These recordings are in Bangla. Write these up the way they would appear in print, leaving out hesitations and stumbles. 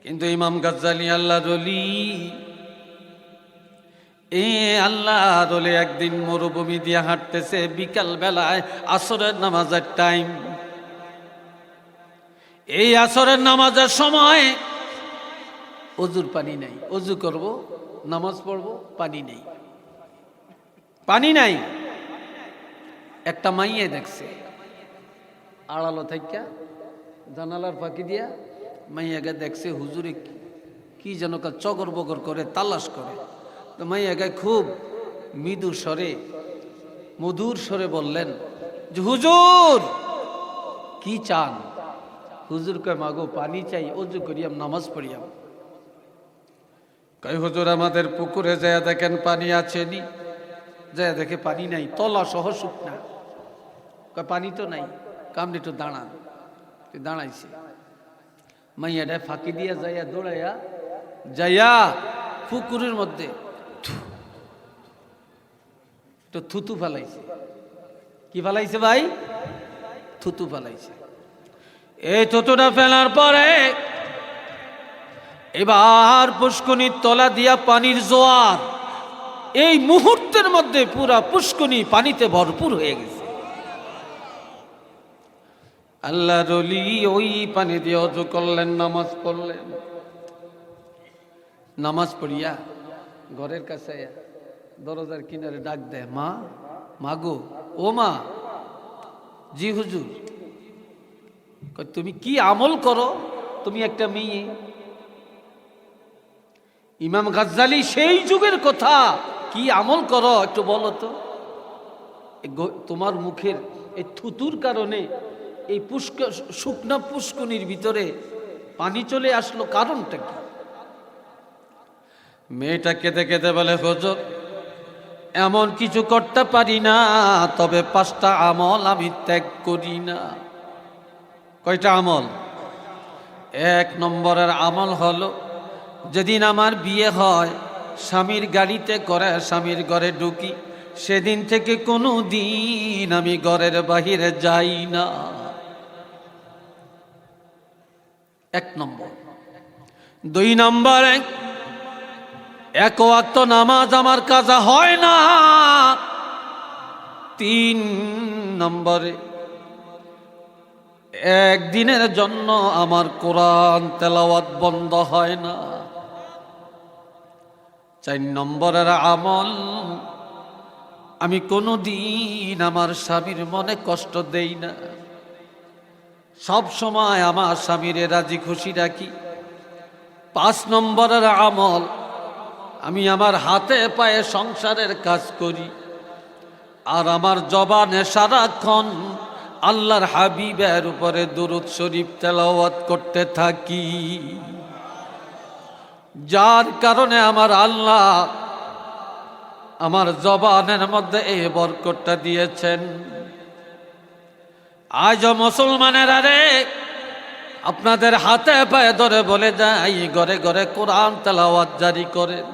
কিন্তু ইমাম গাজ্জালী আল্লাহর ওলি, আল্লাহর ওলি একদিন মরুভূমি দিয়ে হাঁটতেছে, বিকাল বেলায় আসরের নামাজের টাইম। এই আসরের নামাজের সময় অজুর পানি নাই, অজু করব, নামাজ পড়ব, পানি নেই, পানি নাই। একটা মাইয়ে দেখছে আড়ালো থাইকা জানালার ফাঁকি দিয়া, মাইয়াকে দেখছে হুজুরে কি যেন চগর বগর করে তালাশ করে। তো মাইয়াকে খুব মৃদু স্বরে, মধুর স্বরে বললেন যে হুজুর কি চান? হুজুর কয় মাগো পানি চাই, অজু করিয়াম, নামাজ পড়িয়াম। কয় হুজুর আমাদের পুকুরে যায় দেখেন পানি আছেনি। যায় দেখে পানি নাই, তলা সহ শুকনা। কয় পানি তো নাই। কামড়ে একটু দাঁড়ান। দাঁড়াইছে, মাইয়াটা ফাঁকি দিয়া যাইয়া দৌড়াইয়া যাইয়া পুকুরের মধ্যে তো থুতু ফেলাইছে। কি ফেলাইছে ভাই? থুতু ফেলাইছে। এই থুতুটা ফেলার পরে এবার পুষ্কনির তলা দিয়া পানির জোয়ার, এই মুহূর্তের মধ্যে পুরা পুষ্কনি পানিতে ভরপুর হয়ে গেছে। আল্লাহর ওলি ওই পানি দিয়ে অজু করলেন, নামাজ পড়লেন। নামাজ পড়িয়া ঘরের কাছে দরজার কিনারে ডাক দেয়, মা, মাগো, ও মা। জি হুজুর। তুমি কি আমল করো? তুমি একটা মেয়ে। ইমাম গাজ্জালী সেই যুগের কথা, কি আমল করো একটু বলো তো। তোমার মুখের এই থুতুর কারণে এই শুকনা পুষ্কনির ভিতরে পানি চলে আসলো, কারণটা কি? মেয়েটা কেঁদে কেঁদে বলে হুজুর এমন কিছু করতে পারি না, তবে 5টা আমল আমি ত্যাগ করি না। কয়টা আমল? 1 নম্বরের আমল হলো যেদিন আমার বিয়ে হয়, স্বামীর গাড়িতে করে স্বামীর ঘরে ঢুকি, সেদিন থেকে কোনো দিন আমি ঘরের বাহিরে যাই না। 1 নম্বর। 2 নম্বরে এক ওয়াক্ত নামাজ আমার কাজা হয় না। 3 নম্বরে একদিনের জন্য আমার কোরআন তেলাওয়াত বন্ধ হয় না। 4 নম্বরের আমল, আমি কোনো দিন আমার স্বামীর মনে কষ্ট দেই না, সব সময় আমার স্বামীরে রাজি খুশি রাখি। 5 নম্বরের আমল, আমি আমার হাতে পায়ে সংসারের কাজ করি, আর আমার জবানে সারাক্ষণ আল্লাহর হাবিবের উপরে দুরূদ শরীফ তেলাওয়াত করতে থাকি। যার কারণে আমার আল্লাহ আমার জবানের মধ্যে এই বরকতটা দিয়েছেন। আজ মুসলমানেরা রে, আপনাদের হাতে পায়ে ধরে বলে যাই, ঘরে ঘরে কোরআন তেলাওয়াত জারি করেন।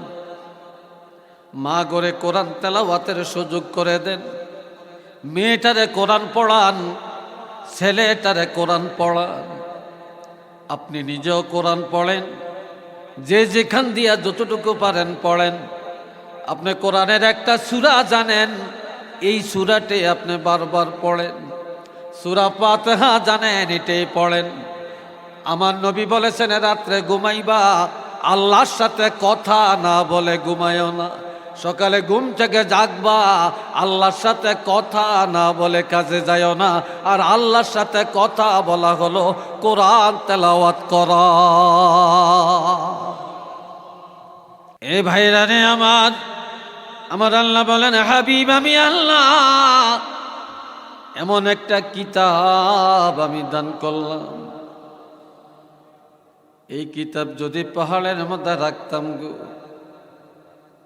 মা ঘরে কোরআন তেলাওয়াতের সুযোগ করে দেন। মেয়েটারে কোরআন পড়ান, ছেলেটারে কোরআন পড়ান। আপনি নিজেও কোরআন পড়েন, যে যেখান দিয়া যতটুকু পারেন পড়েন। আপনি কোরআনের একটা সূরা জানেন, এই সূরাটি আপনি বারবার পড়েন। সূরা ফাতিহা জানেন, এটাই পড়েন। আমার নবী বলেছেন রাত্রে ঘুমাইবা আল্লাহর সাথে কথা না বলে ঘুমায়ও না। সকালে ঘুম থেকে জাগবা আল্লাহর সাথে কথা না বলে কাজে যায়ও না। আর আল্লাহর সাথে কথা বলা হলো কোরআন তেলাওয়াত করা। এই ভাইরা রে আমার আল্লাহ বলেন, হাবিব আমি আল্লাহ এমন একটা কিতাব আমি দান করলাম, এই কিতাব যদি পাহাড়ের মধ্যে রাখতাম গো,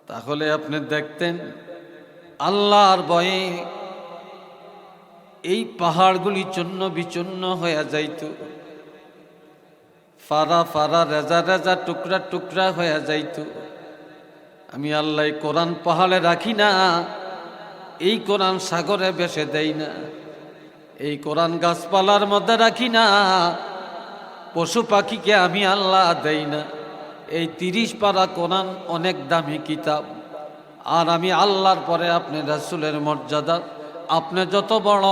তাহলে আপনি দেখতেন আল্লাহর ভয়ে এই পাহাড়গুলি চূর্ণ বিচূর্ণ হয়ে যাইত, ফারা ফারা রেজা রেজা টুকরা টুকরা হয়ে যাইত। আমি আল্লাহ কোরআন পাহাড়ে রাখি না, এই কোরআন সাগরে ভেসে দেই না, এই কোরআন গাছপালার মধ্যে রাখি না, পশু পাখিকে আমি আল্লাহ দেই না। এই 30 পারা কোরআন অনেক দামি কিতাব, আর আমি আল্লাহর পরে আপনি রাসূলের মর্যাদা, আপনি যত বড়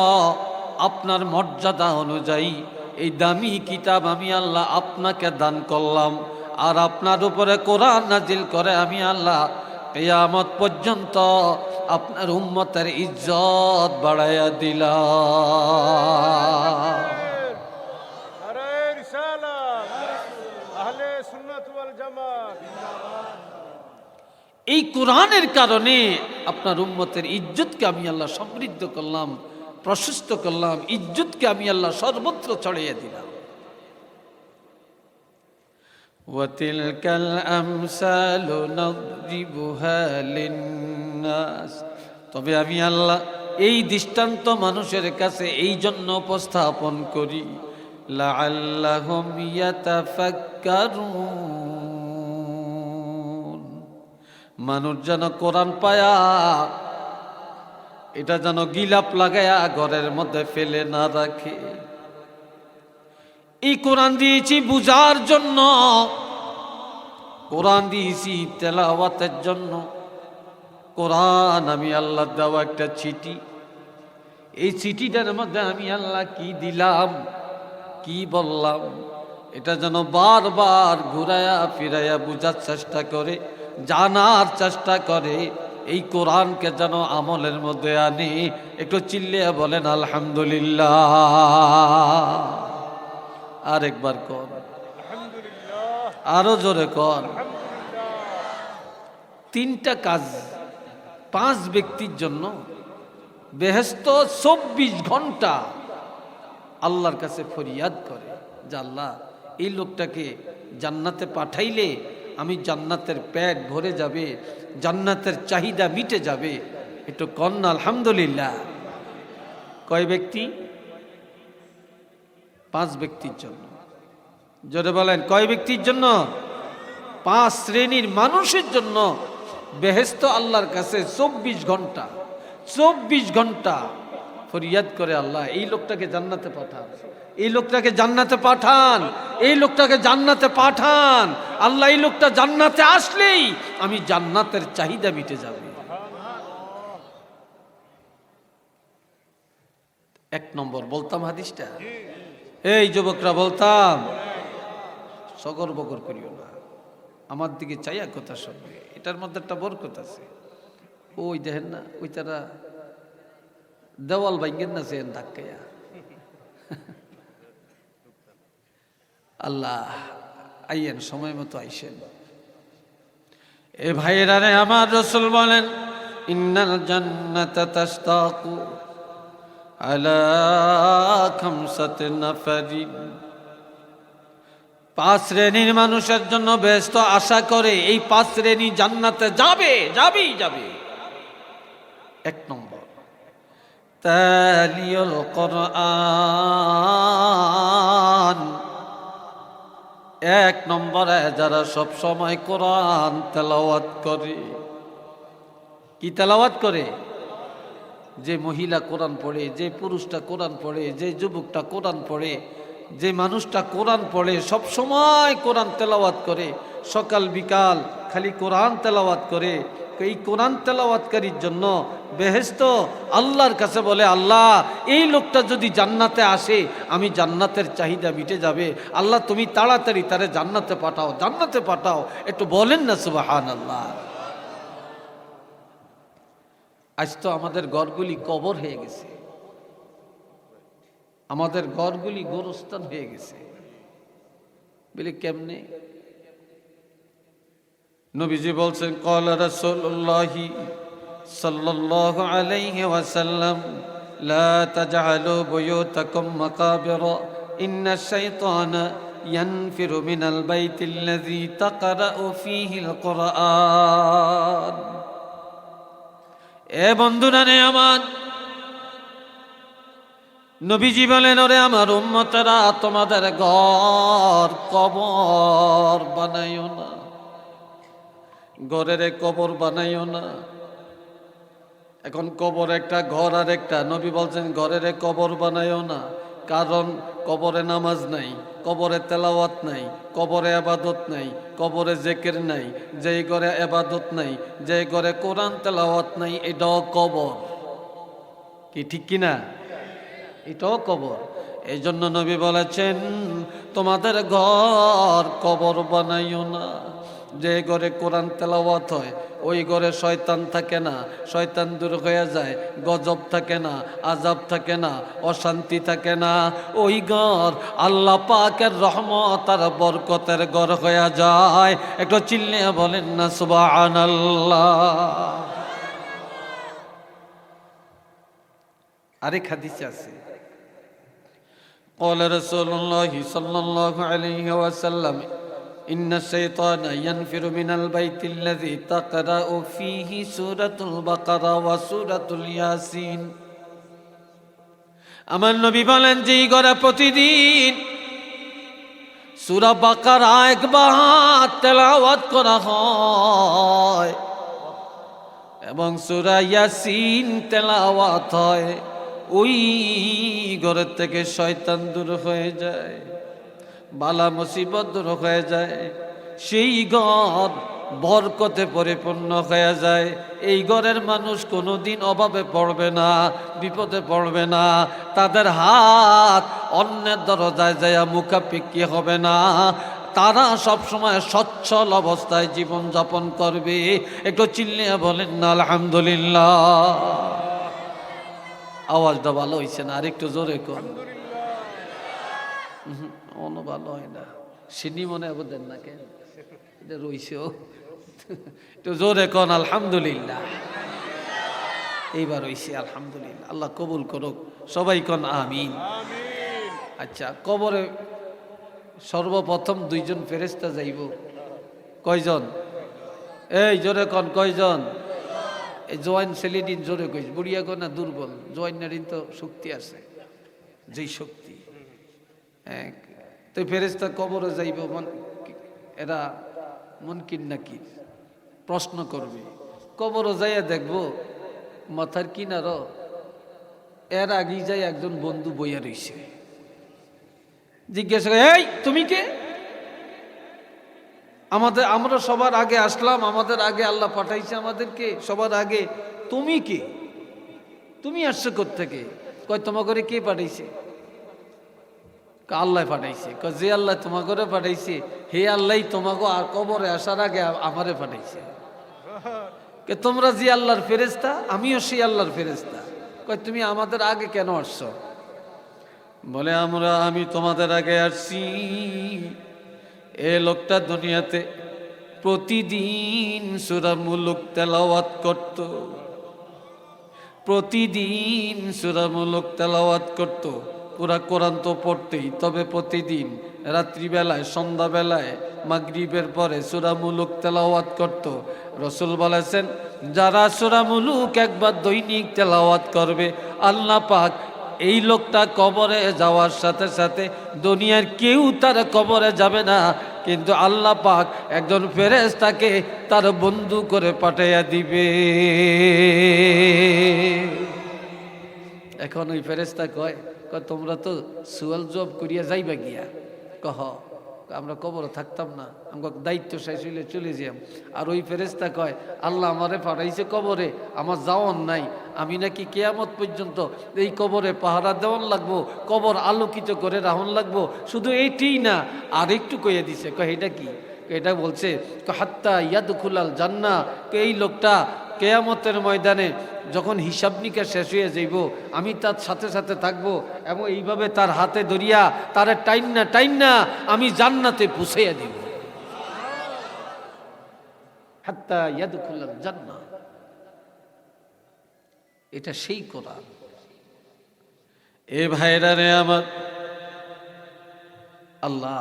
আপনার মর্যাদা অনুযায়ী এই দামি কিতাব আমি আল্লাহ আপনাকে দান করলাম, আর আপনার উপরে কোরআন নাজিল করে আমি আল্লাহ কিয়ামত পর্যন্ত আপনার উম্মতের ইজ্জত বাড়াইয়া দিলাম। এই কোরআনের কারণে আপনার উম্মতের ইজ্জতকে আমি আল্লাহ সমৃদ্ধ করলাম, প্রশস্ত করলাম, ইজ্জতকে আমি আল্লাহ সর্বত্র ছড়িয়ে দিলাম। ওয়াতিলকাল আমসালু নাদরিবুহা লিন্নাস, তবে আমি আল্লাহ এই দৃষ্টান্ত মানুষের কাছে এই জন্য উপস্থাপন করি, লাআল্লাহুম ইয়াতাফাক্কারুন, মানুষ যেন কোরআন পায়া এটা যেন গিলাপ লাগায়া ঘরের মধ্যে ফেলে না রাখে। এই কোরআন দিয়েছি বুঝার জন্য, কোরআন দিয়েছি তেলাওয়াতের জন্য। কোরআন আমি আল্লাহ দেওয়া একটা চিঠি, এই চিঠিটার মধ্যে আমি আল্লাহ কি দিলাম, কি বললাম, এটা যেন বারবার ঘুরায়া ফিরাইয়া বুঝার চেষ্টা করে, জানার চেষ্টা করে। এই কোরআনকে যেন আমলের মধ্যে আনি। একটু চিল্লিয়া বলেন আলহামদুলিল্লাহ। আরেকবার কর, আরো জোরে কর। 3টা কাজ 5 ব্যক্তির জন্য বেহেশত 24 ঘন্টা আল্লাহর কাছে ফরিয়াদ করে যে আল্লাহ এই লোকটাকে জান্নাতে পাঠাইলে আমি জান্নাতের পেট ভরে যাবে, জান্নাতের চাহিদা মিটে যাবে। একটু কন্যা আলহামদুলিল্লাহ। কয় ব্যক্তি? 5 ব্যক্তির জন্য। জোরে বলেন, কয় ব্যক্তির জন্য? 5 শ্রেণীর মানুষের জন্য বেহেশত আল্লাহর কাছে 24 ঘন্টা 24 ঘন্টা ফরিয়াদ করে, আল্লাহ এই লোকটাকে জান্নাতে পাঠান, এই লোকটাকে জান্নাতে পাঠান, এই লোকটাকে জান্নাতে পাঠান। আল্লাহ এই লোকটা জান্নাতে আসলেই আমি জান্নাতের চাহিদা মিটে যাবে। 1 নম্বর বলতাম হাদিসটা, এই যুবকরা বলতাম, সগর বগর করিও না, আমার দিকে চাইয়া কথা শুনবে, এটার মধ্যে একটা বরকত আছে। ওই দেখেন না, ওই তারা দেওয়াল ভাঙ্গেন না সেন ধাক্কাইয়া। আল্লাহ আইয়েন, সময় মতো আইসেন। এ ভাইয়েরা রে, আমার রাসূল বলেন, ইন্নাল জান্নাতা তাশতাকু আলা খামসাতি নাফারিন, 5 শ্রেণীর মানুষের জন্য বেহেশত আশা করে। এই 5 শ্রেণী জান্নাতে যাবে, যাবেই যাবে। 1 নম্বর তালিউল কোরআন, 1 নম্বরে যারা সব সময় কোরআন তেলাওয়াত করে। কি তেলাওয়াত করে? যে মহিলা কোরআন পড়ে, যে পুরুষটা কোরআন পড়ে, যে যুবকটা কোরআন পড়ে, যে মানুষটা কোরআন পড়ে, সব সময় কোরআন তেলাওয়াত করে, সকাল বিকাল খালি কোরআন তেলাওয়াত করে। এই কোরআন তেলাওয়াতকারীর জন্য বেহেশত আল্লাহর কাছে বলে, আল্লাহ এই লোকটা যদি জান্নাতে আসে আমি জান্নাতের চাহিদা মিটে যাবে। আল্লাহ তুমি তাড়াতাড়ি তারে জান্নাতে পাঠাও, জান্নাতে পাঠাও। একটু বলেন না সুবহানাল্লাহ। আজ তো আমাদের ঘরগুলি কবর হয়ে গেছে, আমাদের ঘরগুলি গোরস্থান হয়ে গেছে। বলে কেমনে? নবীজি বলছেন, ক্বালা রাসূলুল্লাহি সাল্লাল্লাহু আলাইহি ওয়াসাল্লাম, লা তাজআলু বুয়ুতাকুম মাকাবিরা ইন্নাশ শাইতানা ইয়ানফিরু মিনাল বাইতিল্লাযী তাকরাউ ফীহিল কুরআন। এ বন্ধুরা রে আমার, নবীজি বলেন, ওরে আমার উম্মতেরা, তোমাদের ঘর কবর বানাইও না, ঘরের কবর বানাইও না। এখন কবর একটা, ঘর আর একটা। নবী বলছেন ঘরের কবর বানাইও না, কারণ কবরে নামাজ নাই, কবরে তেলাওয়াত নাই, কবরে আবাদত নাই, কবরে জেকের নাই। যেই ঘরে আবাদত নাই, যে ঘরে কোরআন তেলাওয়াত নাই, এটাও কবর। কি ঠিক কিনা? এটাও কবর। এই জন্য নবী বলেছেন, তোমাদের ঘর কবর বানাইও না। যে ঘরে কোরআন তেলাওয়াত হয় ওই ঘরে শয়তান থাকে না, শয়তান দূর হয়ে যায়, গজব থাকে না, আজাব থাকে না, অশান্তি থাকে না। ওই ঘর আল্লাহ পাকের রহমত আর বরকতের ঘর হয়ে যায়। একটু চিল্লিয়ে বলেন না সুবহানাল্লাহ। আরেক হাদিসে আছে, قال رسول الله صلى الله عليه وسلم إن الشيطان ينفر من البيت الذي تقرأ فيه سورة البقرة وسورة الياسين। আমার নবী বলেন, যেই ঘরে প্রতিদিন সূরা বাকারা একবার তেলাওয়াত করা হয় এবং সূরা ইয়াসিন তেলাওয়াত হয়, ওই ঘরের থেকে শয়তান দূর হয়ে যায়, বালা মুসিবত দূর হয়ে যায়, সেই ঘর বরকতে পরিপূর্ণ হয়ে যায়। এই ঘরের মানুষ কোনোদিন অভাবে পড়বে না, বিপদে পড়বে না, তাদের হাত অন্যের দরজায় যায় মুখাপেক্ষি হবে না, তারা সবসময় সচ্ছল অবস্থায় জীবন যাপন করবে। একটু চিল্লিয়ে বলেন না আলহামদুলিল্লাহ। আওয়াজটা ভালো হয়েছে না? আর একটু জোরে কর। অন্য ভালো হয় না, সিনি মনে দেন না কেন, এটা রইছে। একটু জোরে কন আলহামদুলিল্লাহ। এইবার হইছে আলহামদুলিল্লাহ। আল্লাহ কবুল করুক, সবাই কন আমিন। আচ্ছা, কবরে সর্বপ্রথম দুইজন ফেরেশতা যাইব। কয়জন? এই জোরে কন, কয়জন? এই জোয়ান ছেলেদিন জোরে কইস, বুড়িয়া কন না দুর্বল, জোয়ানের তো শক্তি আছে, যেই শক্তি। তো ফেরেশতা কবরে যাইব, এরা মুনকির নাকি প্রশ্ন করবে। কবরে যাইয়া দেখবো মাথার কিনারও এর আগেই যাই একজন বন্ধু বইয়া রইছে। জিজ্ঞাসা করে, এই তুমি কে? আমরা সবার আগে আসলাম, আমাদের আগে আল্লাহ পাঠাইছে আমাদেরকে সবার আগে, তুমি কে? তুমি আসছো কোত্থেকে? কয় তোমার ঘরে কে পাঠাইছে? আল্লাহ পাঠাইছে। কয় যে আল্লাহ তোমার ঘরে পাঠাইছে, হে আল্লাহ তোমাকে আর কবরে আসার আগে আমারে পাঠাইছে। কে তোমরা যে আল্লাহর ফেরেশতা, আমিও সেই আল্লাহর ফেরেশতা। কয় তুমি আমাদের আগে কেন আসছো? বলে আমি তোমাদের আগে আসছি। এ লোকটা দুনিয়াতে প্রতিদিন সূরা মুলুক তেলাওয়াত করত, প্রতিদিন সূরা মুলুক তেলাওয়াত করত। পুরা কোরআন তো পড়তেই, তবে প্রতিদিন রাত্রিবেলায়, সন্ধ্যাবেলায়, মাগরিবের পরে সূরা মুলুক তেলাওয়াত করত। রাসূল বলেছেন, যারা সূরা মুলুক একবার দৈনিক তেলাওয়াত করবে, আল্লাহ পাক এই লোকটা কবরে যাওয়ার সাথে সাথে দুনিয়ার কেউ তার কবরে যাবে না, কিন্তু আল্লাহ পাক একজন ফেরেশতাকে তার বন্ধু করে পাঠাইয়া দিবে। এখন ওই ফেরেশতা কয়, তোমরা তো সুয়াল জব করিয়া যাইবা গিয়া। কহ আমরা কবরে থাকতাম না, আমাকে দায়িত্ব শেষ হইলে চলে যাম। আর ওই ফেরেশতা কয়, আল্লাহ আমারে পাঠাইছে কবরে, আমার যাওয়ার নাই, আমি নাকি কিয়ামত পর্যন্ত এই কবরে পাহারা দেওয়ান লাগবো, কবর আলোকিত করে রাহন লাগবো। শুধু এইটাই না, আর একটু কইয়া দিছে। কয় এটা কি? এটা বলছে হাত্তা ইয়াদখুলাল জান্নাহ, এই লোকটা কেয়ামতের ময়দানে যখন হিসাব নিকাশ শেষ হয়ে যাইব, আমি তার সাথে সাথে থাকবো এবং এইভাবে তার হাতে ধরিয়া তারে টাইন্না আমি জান্নাতে পৌঁছাইয়া দিব। হাত্তা ইয়াদখুলাল জান্নাহ, এটা সেই কোরআন। এ ভাইরা রে আমার, আল্লাহ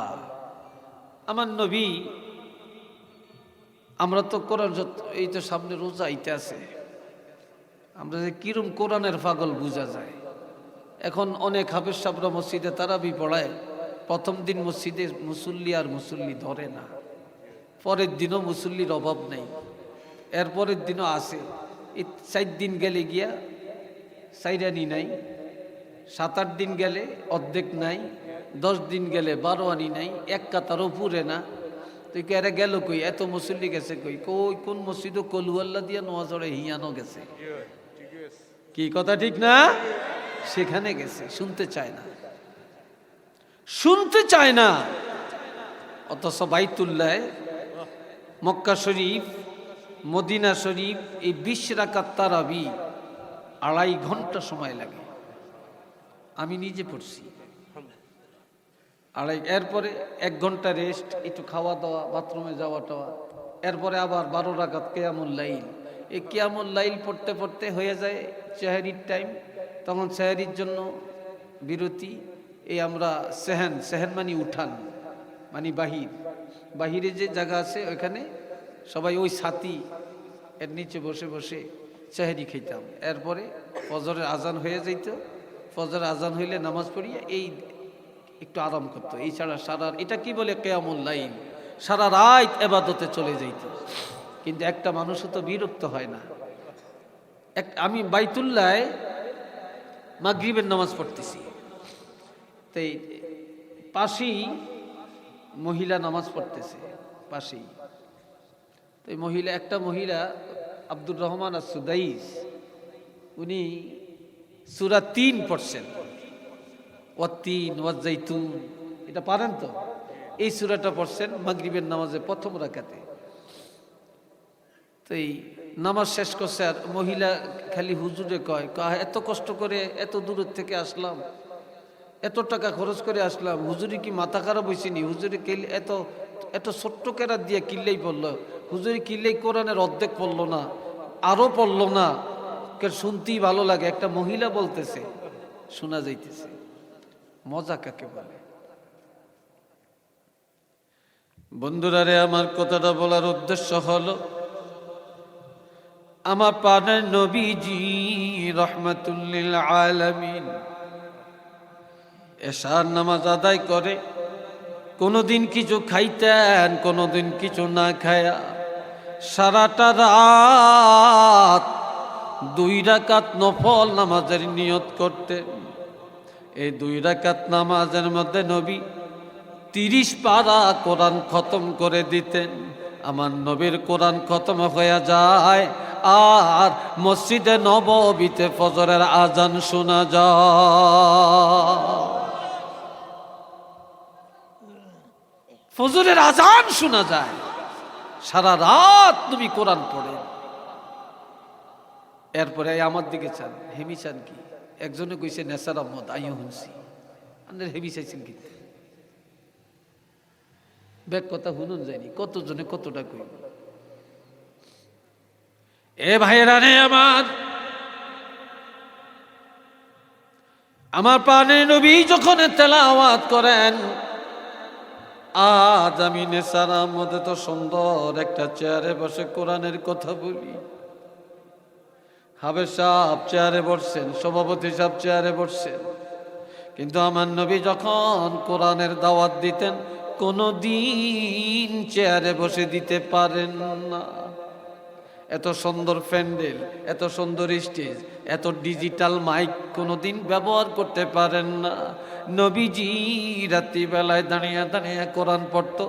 আমার নবী, আমরা তো কোরআন, এই তো সামনে রোজা আইতে আছে, আমরা যে কিরম কোরআনের পাগল বোঝা যায়। এখন অনেক হাফেজ সাহেবরা মসজিদে তারাবি পড়ায়, প্রথম দিন মসজিদে মুসল্লি আর মুসল্লি ধরে না, পরের দিনও মুসল্লির অভাব নেই, এরপরের দিনও আসে। এই 4 দিন গেলে গিয়া সাইরানি নাই, 7-8 দিন গেলে অর্ধেক নাই, 10 দিন গেলে 12 আনি নাই, এক কাতার উপরে না। তুই কে গেল কই, এত মুসল্লি গেছে কই, কই কোন মসজিদ কলু আল্লাহ দিয়া নোয়া চড়ে হিয়ানো গেছে। কি কথা ঠিক না? সেখানে গেছে, শুনতে চায় না, শুনতে চায় না। অথচ বাইতুল্লাহ, মক্কা শরীফ, মদিনা শরীফ, এই 20 রাকাত তারাবি 2.5 ঘন্টা সময় লাগে। আমি নিজে পড়ছি এরপরে 1 ঘন্টা রেস্ট, একটু খাওয়া দাওয়া, বাথরুমে যাওয়া টাওয়া, এরপরে আবার 12 রাকাত কিয়ামুল লাইল। এই কিয়ামুল লাইল পড়তে পড়তে হয়ে যায় সেহরির টাইম। তখন সেহরির জন্য বিরতি। এই আমরা সেহেন মানে উঠান, মানে বাহিরে যে জায়গা আছে ওইখানে সবাই ওই ছাতি এর নিচে বসে বসে সেহরি খেতাম। এরপরে ফজরের আজান হয়ে যাইত। ফজরের আজান হইলে নামাজ পড়িয়ে এই একটু আরাম করতো। এই ছাড়া এটা কি বলে কিয়ামুল লাইল, সারা রাত ইবাদতে চলে যাইত। কিন্তু একটা মানুষও তো বিরক্ত হয় না। আমি বাইতুল্লাহ মাগরিবের নামাজ পড়তেছি, তাই পাশেই মহিলা নামাজ পড়তেছে পাশেই। তো একটা মহিলা আব্দুর রহমান as-সুদাইস, উনি সূরা 3 পড়ছেন, ওয়াত-তিন ওয়াজ-জাইতুন, এটা পারেন তো? এই সূরাটা পড়ছেন মাগরিবের নামাজে প্রথম রাকাতে। তো এই নামাজ শেষ করছে, আর মহিলা খালি হুজুরে কয়, এত কষ্ট করে এত দূরের থেকে আসলাম, এত টাকা খরচ করে আসলাম, হুজুরি কি মাথা খারাপ হয়েছে নি? হুজুরি এত এত ছোট্ট কেরাত দিয়ে কিল্লেই পড়লো, হুজুরি কিল্লেই কোরআনের অর্ধেক পড়লো না, আরো পড়লো না। শুনতেই ভালো লাগে, একটা মহিলা বলতেছে, শোনা যাইতেছে। মজা কাকে বলে? বন্ধুরা রে, আমার কথাটা বলার উদ্দেশ্য হলো, আমার প্রাণের নবীজি রহমাতুল লিল আলামিন এশার নামাজ আদায় করে কোনোদিন কিছু খাইতেন, কোনোদিন কিছু না খায়া সারাটা রাত 2 রাকাত নফল নামাজের নিয়ত করতেন। এই 2 রাকাত নামাজের মধ্যে নবী 30 পারা কোরআন খতম করে দিতেন। আমার নবীর কোরআন খতম হয়ে যায় আর মসজিদে নববীতে ফজরের আজান শোনা যায়। ফজরের আজান শোনা যায়, সারা রাত নবী কোরআন পড়েন। এরপরে আমার দিকে চান, হেমি চান কি? একজনে কইছে নেসার আহমদ, আইও শুনছি। আপনার হেমি চাইছেন কি? ব্যাগ কথা শুনুন যায়নি, কতজনে কতটা কইব। এ ভাইয়েরা রে, আমার প্রাণের নবী যখন তেলাওয়াত করেন, আজ আমি নেসার আহমদ এত সুন্দর একটা চেয়ারে বসে কোরআনের কথা বলি। হাবের সাহেব চেয়ারে বসছেন, সভাপতি সাহেব চেয়ারে বসছেন, কিন্তু আমার নবী যখন কোরআনের দাওয়াত দিতেন কোনো দিন চেয়ারে বসে দিতে পারেন না। এত সুন্দর প্যান্ডেল, এত সুন্দর স্টেজ, এত ডিজিটাল মাইক কোনোদিন ব্যবহার করতে পারেন না। নবীজি রাত্রিবেলায় দাঁড়িয়ে দাঁড়িয়ে কোরআন পড়ত।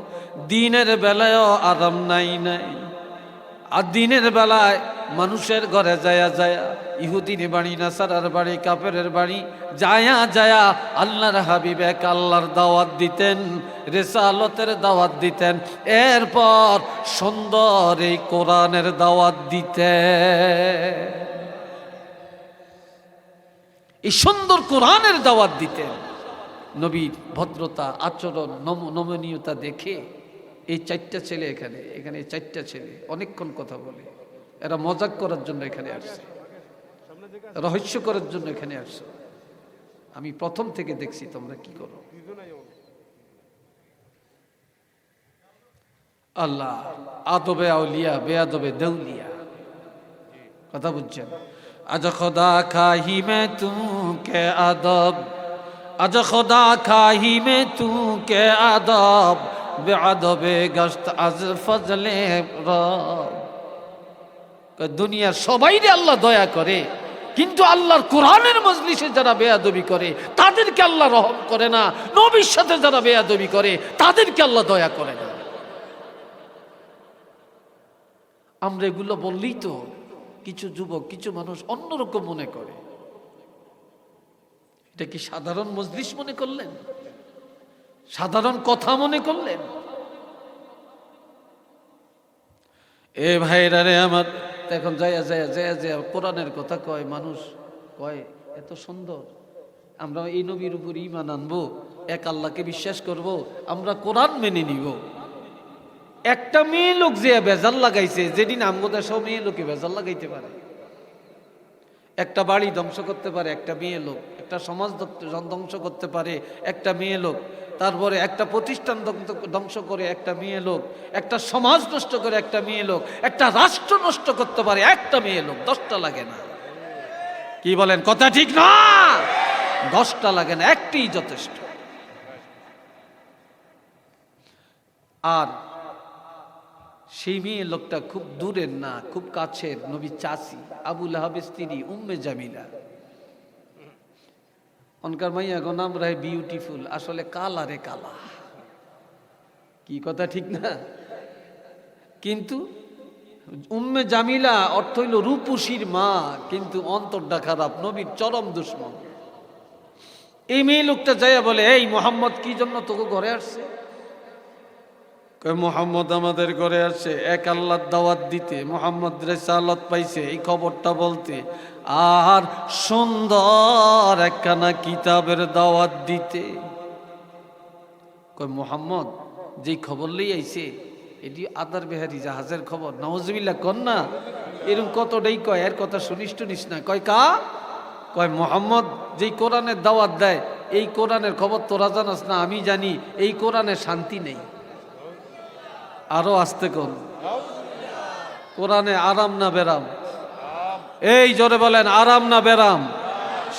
দিনের বেলায়ও আরাম নাই। আর দিনের বেলায় মানুষের ঘরে যায়া যায়া, ইহুদির বাড়ি, নাসারার বাড়ি, কাফেরের বাড়ি যায়া আল্লাহর হাবিব এক আল্লাহর দাওয়াত দিতেন, রিসালতের দাওয়াত দিতেন। এরপর সুন্দর এই কোরআনের দাওয়াত দিতেন, এই সুন্দর কোরআনের দাওয়াত দিতেন। নবীর ভদ্রতা, আচরণ, নমনীয়তা দেখে এই 4টা ছেলে এখানে 4টা ছেলে অনেকক্ষণ কথা বলে। এরা মজাক করার জন্য এখানে আসছে, রহস্য করার জন্য এখানে আসছে। আমি প্রথম থেকে দেখছি তোমরা কি করো। আল্লাহ আদবে আউলিয়া, বেআদবে দেউলিয়া, কথা বুঝছেন? আজ খোদা খাহি মে তু কে আদব, আজ খোদা খাহি মে তু কে আদব, বেআদবে গশত আজ ফজলে রব। দুনিয়ার সবাই রে আল্লাহ দয়া করে, কিন্তু আল্লাহর কোরআনের মজলিসে যারা বেয়াদবি করে তাদেরকে আল্লাহ রহম করে না, নবীর সাথে যারা বেয়াদবি করে তাদেরকে আল্লাহ দয়া করে না। আমরা এগুলো বললেই তো কিছু যুবক, কিছু মানুষ অন্যরকম মনে করে। এটা কি সাধারণ মজলিস মনে করলেন? সাধারণ কথা মনে করলেন? এ ভাইরা রে আমার, এখন যাইয়া যাইয়া যাইয়া যাইয়া কোরআনের কথা কয় মানুষ, কয় এত সুন্দর, আমরা এই নবীর উপর ঈমান আনবো, এক আল্লাহকে বিশ্বাস করব, আমরা কোরআন মেনে নিব। একটা মেয়ে লোক যে বেজাল লাগাইছে, যেদিন আমগোদের সব মেয়ে লোকে বেজাল লাগাইতে পারে, একটা বাড়ি ধ্বংস করতে পারে একটা মেয়ে লোক, একটা সমাজ ধ্বংস করতে পারে একটা মেয়ে লোক, তারপরে একটা প্রতিষ্ঠান ধ্বংস করে একটা মেয়ে লোক, একটা সমাজ নষ্ট করে একটা মেয়ে লোক, একটা রাষ্ট্র নষ্ট করতে পারে একটা মেয়ে লোক। 10টা লাগে না? কি বলেন? কথা ঠিক না? 10টা লাগে না, একটিই যথেষ্ট। আর সেই মেয়ে লোকটা খুব দূরের না, খুব কাছের নবীর চাচি, আবু লাহাবের স্ত্রী উম্মে জামিলা। অনকার মাইয়া গো নাম রায় বিউটিফুল, আসলে কালা রে কালা। কি কথা ঠিক না? কিন্তু উম্মে জামিলা অর্থ হইল রূপসীর মা, কিন্তু অন্তরটা খারাপ, নবীর চরম দুশমন। এই মেয়ে লোকটা যাইয়া বলে, এই মোহাম্মদ কি জন্য তোকে ঘরে আসছে? মোহাম্মদ আমাদের ঘরে আসছে এক আল্লাহর দাওয়াত দিতে, মোহাম্মদ রিসালাত পাইছে এই খবরটা বলতে, আর সুন্দর একখানা কিতাবের দাওয়াত দিতে। কয় মোহাম্মদ যেই খবর লই আইছে এটি আদার বেহারি জাহাজের খবর। নাউজুবিল্লাহ কন না, এরকম কতটাই কয়, এর কথা শুনিস টুনিস না। কয় কা? কয় মোহাম্মদ যেই কোরআনের দাওয়াত দেয় এই কোরআনের খবর তোরা জানাস না, আমি জানি। এই কোরআনে শান্তি নেই। আরো আসতে কোন? কোরআনে আরাম না বেরাম? এই জোরে বলেন, আরাম না বেরাম?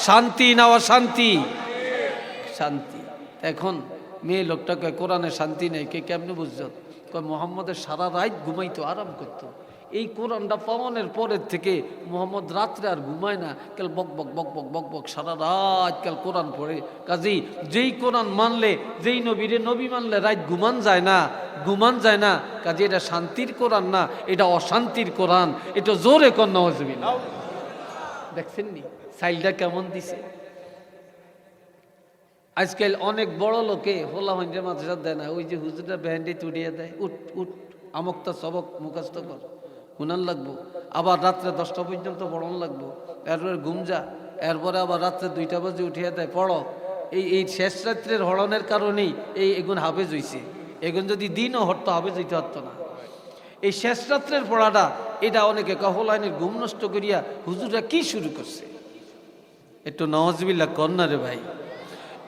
শান্তি না অশান্তি? শান্তি। এখন মেয়ে লোকটা কয় কোরআনে শান্তি নেই। কে কেমনে বুঝছ? কয় মোহাম্মদের সারা রাত ঘুমাইতো, আরাম করতো। এই কোরআনটা পাওয়ানোর পরের থেকে মোহাম্মদ রাত্রে আর ঘুমায় না, কাল বক বক বক বক বক বক সারা রাত কাল কোরআন পড়ে। কাজেই যেই কোরআন মানলে, যেই নবীরে নবী মানলে রাত ঘুমান যায় না, ঘুমান যায় না। কাজে এটা শান্তির কোরআন না, এটা অশান্তির কোরআন। এটা জোরে কর নাউজুবিল্লাহ। দেখছেন নি সাইলটা কেমন দিছে? আজকাল অনেক বড় লোকে হোলা হইন্ডের মাদ্রাসা দেয় না, ওই যে হুজুরটা ব্যান্ডে তুড়িয়ে দেয়, উঠ উঠ আমকটা সবক মুখস্থ কর, হুনান লাগবো। আবার রাত্রে 10টা পর্যন্ত পড়ন লাগবো, এরপরে ঘুম যা, এরপরে আবার রাত্রে 2টা বাজে উঠিয়ে দেয় পড়ো। এই শেষ রাত্রের হরণের কারণেই এই এগুন হাফেজ হইছে। এগুন যদি দিনও হরতো হাফেজ হইতে পারতো না। এই শেষ রাত্রের পড়াটা এটা অনেকে কহলাইনের ঘুম নষ্ট করিয়া হুজুররা কি শুরু করছে। একটু নওয়াজবিল্লাহ কন্যা রে ভাই।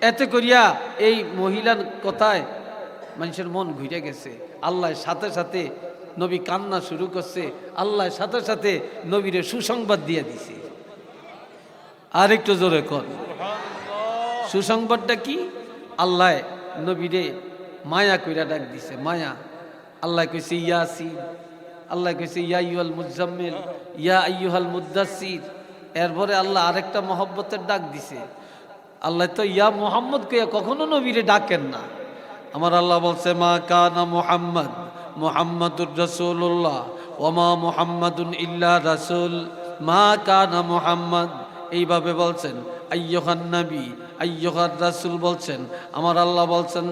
এতে করিয়া এই মহিলার কথায় মানুষের মন ঘুরে গেছে। আল্লাহর সাথে সাথে নবী কান্না শুরু করছে, আল্লাহর সাথে সাথে নবীরে সুসংবাদ দিয়ে দিছে। আর একটু জোরে কর, সুসংবাদটা কি? আল্লাহ নবীরে মায়া কইরা ডাক দিছে, মায়া। আল্লাহ কইছে ইয়াসিন, আল্লাহ কইছে ইয়া আইয়ুহাল মুজাম্মিল, ইয়া আইয়ুহাল মুদ্দাসসির। এরপরে আল্লাহ আরেকটা মহব্বতের ডাক দিছে। আল্লাহ তো ইয়া মুহাম্মদ কইয়া কখনো নবীরে ডাকেন না। আমার আল্লাহ বলছে মা কানা মুহাম্মদ মুহাম্মাদুর রাসূলুল্লাহ ওয়া মা মুহাম্মাদুন ইল্লা রাসূল, মা কানা মুহাম্মদ। এইভাবে বলছেন আইয়ুহান নবী, আইয়ুহার রাসূল বলছেন। আমার আল্লাহ বলছেন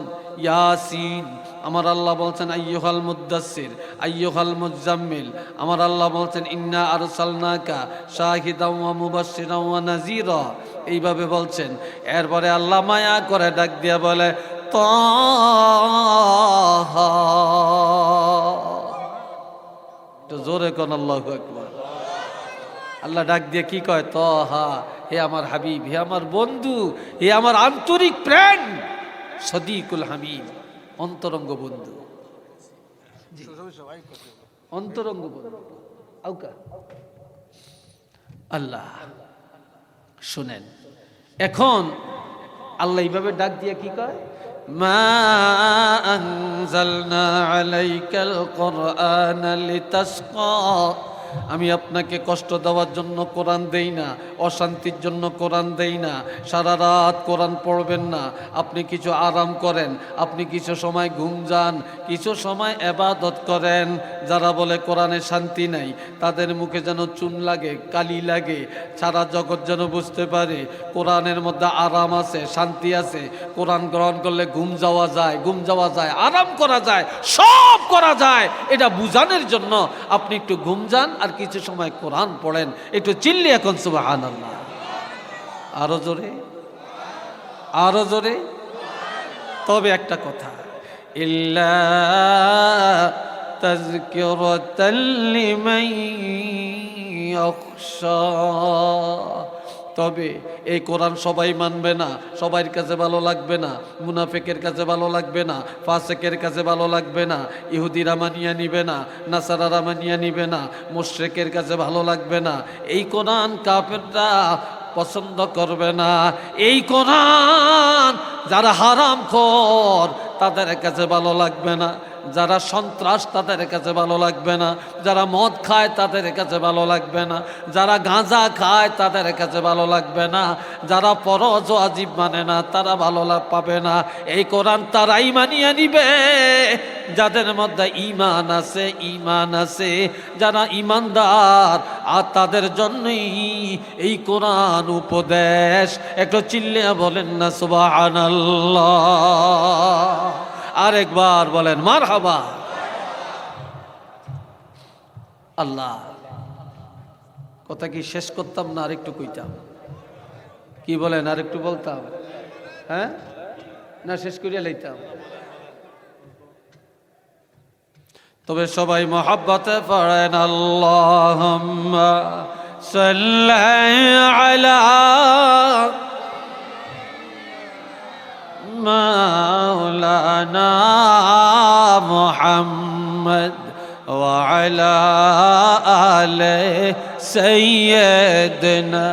ইয়াসিন, আমার আল্লাহ বলছেন আইয়ুহাল মুদ্দাসসির, আইয়ুহাল মুজাম্মিল। আমার আল্লাহ বলছেন ইন্না আরসালনাকা শাহিদাও ওয়া মুবাশশিরাও ওয়া নাযীরা। এইভাবে বলছেন। এরপরে আল্লাহ মায়া করে ডাক দিয়া বলে তাহা। তো জোরে কোন আল্লাহু আকবার। আল্লাহ ডাক দিয়ে কি কয়? তাহা, হে আমার হাবিব, হে আমার বন্ধু, হে আমার আন্তরিক প্রাণ সদিকুল হামিদ, অন্তরঙ্গ বন্ধু, অন্তরঙ্গ বন্ধু। আউকা আল্লাহ শুনেন। এখন আল্লাহ এইভাবে ডাক দিয়ে কি কয়? মা আনজালনা আলাইকাল কুরআনা লিতাশকা আমি আপনাকে কষ্ট দেওয়ার জন্য কোরআন দেই না, অশান্তির জন্য কোরআন দেই না। সারা রাত কোরআন পড়বেন না, আপনি কিছু আরাম করেন, আপনি কিছু সময় ঘুম যান, কিছু সময় ইবাদত করেন। যারা বলে কোরআনে শান্তি নাই, তাদের মুখে যেন চুন লাগে, কালি লাগে, সারা জগৎ যেন বুঝতে পারে কোরআনের মধ্যে আরাম আছে, শান্তি আছে। কোরআন গ্রহণ করলে ঘুম যাওয়া যায়, আরাম করা যায়, সব করা যায়। এটা বুঝানোর জন্য আপনি একটু ঘুম যান আর কিছু সময় কোরআন পড়েন। একটু চিল্লি এখন সুবহানাল্লাহ। আরো জোরে, আরো জোরে। তবে একটা কথা, ইল্লা তাযকিরাতাল লিমান ইয়াখশা, তবে এই কোরআন সবাই মানবে না, সবার কাছে ভালো লাগবে না, মুনাফিকের কাছে ভালো লাগবে না, ফাসিকের কাছে ভালো লাগবে না, ইহুদিরা মানিয়ে নিবে না, নাসারারা মানিয়ে নিবে না, মুশরিকের কাছে ভালো লাগবে না। এই কোরআন কাফেররা পছন্দ করবে না। এই কোরআন যারা হারামখোর তাদের কাছে ভালো লাগবে না, যারা সন্ত্রাস তাদের কাছে ভালো লাগবে না, যারা মদ খায় তাদের কাছে ভালো লাগবে না, যারা গাঁজা খায় তাদের কাছে ভালো লাগবে না, যারা ফরজ ও ওয়াজিব মানে না তারা ভালো পাবে না। এই কোরআন তারাই মানিয়ে নিবে যাদের মধ্যে ঈমান আছে, ঈমান আছে, যারা ঈমানদার, আর তাদের জন্যই এই কোরআন উপদেশ। একটু চিল্লিয়া বলেন না সুবহানাল্লাহ। আরেকবার বলেন মারহাবা। আল্লাহ, কথা কি শেষ করতাম না আরেকটু কইতাম? কি বলেন, আরেকটু বলতাম? হ্যাঁ, না শেষ করিয়া লইতাম? তবে সবাই মহব্বতে পড়েন আল্লাহুম্মা সাল্লি আলা মাওলানা মুহাম্মদ ওয়া আলা আলি সাইয়্যিদিনা।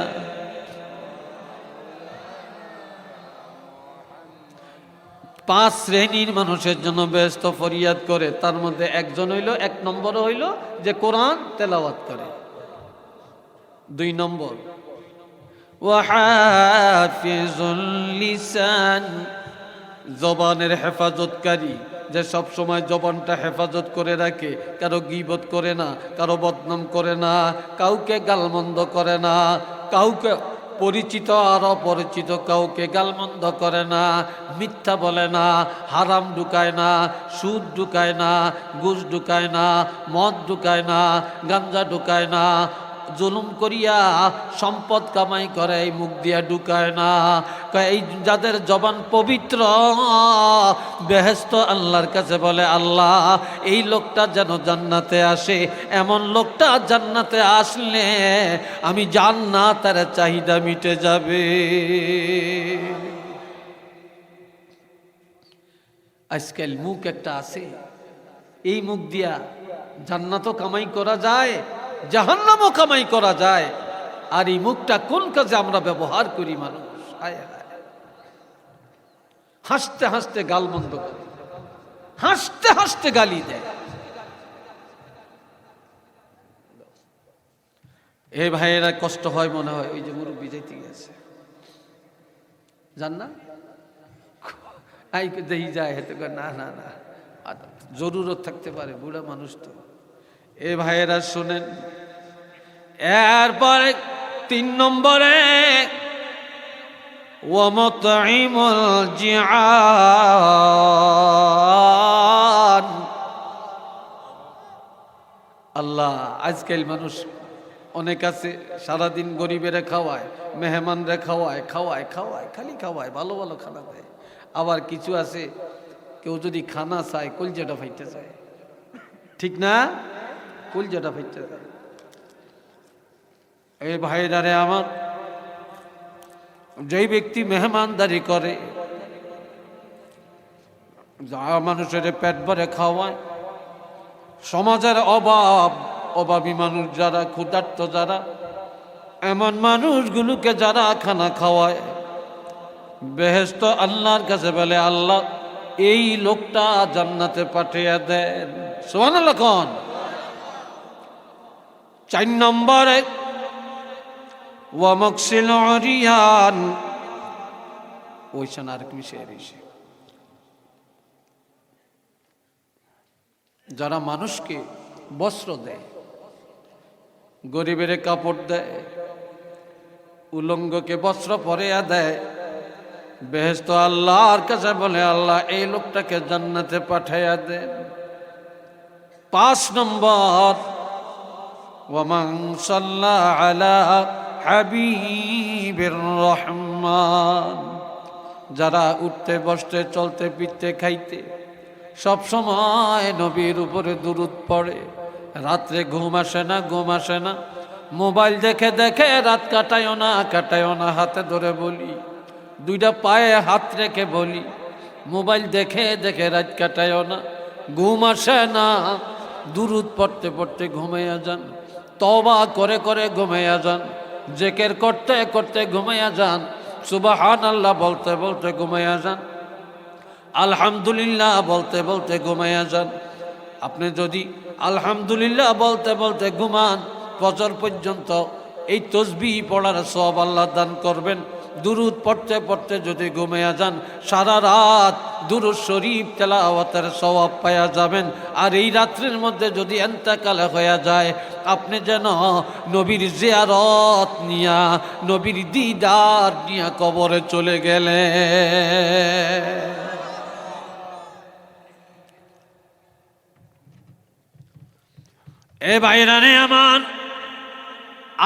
পাঁচ শ্রেণীর মানুষের জন্য ব্যস্ত ফরিয়াদ করে, তার মধ্যে একজন হইল, এক নম্বর হইল যে কোরআন তেলাওয়াত করে। দুই নম্বর ওয়া হাফিজুল লিসান, জবানের হেফাজতকারী, যে সব সময় জবানটা হেফাজত করে রাখে, কারো গীবত করে না, কারো বদনাম করে না, কাউকে গালমন্দ করে না, কাউকে পরিচিত আর অপরিচিত কাউকে গালমন্দ করে না, মিথ্যা বলে না, হারাম ঢুকায় না, সুদ ঢুকায় না, ঘুষ ঢুকায় না, মদ ঢুকায় না, গাঞ্জা ঢুকায় না, জুলুম করিয়া সম্পদ কামাই করে এই মুখ দিয়া ঢুকায় না। এই যাদের জবান পবিত্র, বেহেশত আল্লাহর কাছে বলে আল্লাহ এই লোকটা যেন জান্নাতে আসে, এমন লোকটা জান্নাতে আসলে আমি জান্নাতের চাহিদা মিটে যাবে। আজকাল মুখ একটা আছে, এই মুখ দিয়া জান্নাতও কামাই করা যায়, জাহান্নামও কামাই করা যায়। আর এই মুখটা কোন কাজে আমরা ব্যবহার করি? মানুষ হাসতে হাসতে গালমন্দ করে, হাসতে হাসতে গালি দেয়। এই ভাইয়েরা কষ্ট হয় মনে হয়, ওই যে মুরব্বী যাইতে গেছে, জান না আইকে দেই যায়, হেতে না না না জরুরত থাকতে পারে, বুড়া মানুষ তো। এ ভাইয়েরা শোনেন, এরপরে 3 নম্বরে ওয়ামতাইমুল জিআন। আল্লাহ, আজকাল মানুষ অনেক আছে সারাদিন গরিবেরা খাওয়ায়, মেহমানরা খাওয়ায়, খাওয়ায় খাওয়ায় খালি খাওয়ায়, ভালো ভালো খানা দেয়। আবার কিছু আছে কেউ যদি খানা চায় কলজাটা ফাইতে চায়, ঠিক না? কলজাটা ফাইতে চায়। এই ভাইরারে আমার, যেই ব্যক্তি মেহমানদারি করে, যা মানুষের পেট ভরে খাওয়ায়, সমাজের অভাবী মানুষ যারা, ক্ষুধার্ত যারা, এমন মানুষগুলোকে যারা খানা খাওয়ায়, বেহেশত আল্লাহর কাছে বলে আল্লাহ এই লোকটা জান্নাতে পাঠিয়ে দেন। সুবহানাল্লাহ কোন? 4 নম্বরে ওয়ামকসিল অরিয়ান, ওইখানে আর কি এসে যারা মানুষকে বস্ত্র দেয়, গরিবের কাপড় দেয়, উলঙ্গকে বস্ত্র পরিয়ে দেয়, বেহেশত আল্লাহর কাছে বলে আল্লাহ এই লোকটাকে জান্নাতে পাঠাইয়া দেন। 5 নম্বর ওয়ামান সাল্লা আলা হাবিবির রহমান, যারা উঠতে বসতে চলতে ফিরতে খাইতে সব সময় নবীর উপরে দুরূদ পড়ে, রাত্রে ঘুম আসে না, মোবাইল দেখে দেখে রাত কাটায়ও না, হাতে ধরে বলি, 2টা পায়ে হাত রেখে বলি, মোবাইল দেখে দেখে রাত কাটায়ও না, ঘুম আসে না, দুরূদ পড়তে পড়তে ঘুমাইয়া যান, তওবা করে করে ঘুমাইয়া যান, জিকির করতে করতে ঘুমাইয়া যান, সুবহানাল্লাহ বলতে বলতে ঘুমাইয়া যান, আলহামদুলিল্লাহ বলতে বলতে ঘুমাইয়া যান। আপনি যদি আলহামদুলিল্লাহ বলতে বলতে ঘুমান, ফজর পর্যন্ত এই তসবিহ পড়ার সওয়াব আল্লাহ দান করবেন। দুরূদ পড়তে পড়তে যদি ঘুমাইয়া যান, সারা রাত দুরূদ শরীফ তেলাওয়াতের সওয়াব পাওয়া যাবেন। আর এই রাত্রির মধ্যে যদি ইন্তেকাল হয়ে যায়, আপনি যেন নবীর জিয়ারত নিয়া, নবীর দিদার নিয়া কবরে চলে গেলেন। এ ভাইরানে আমার,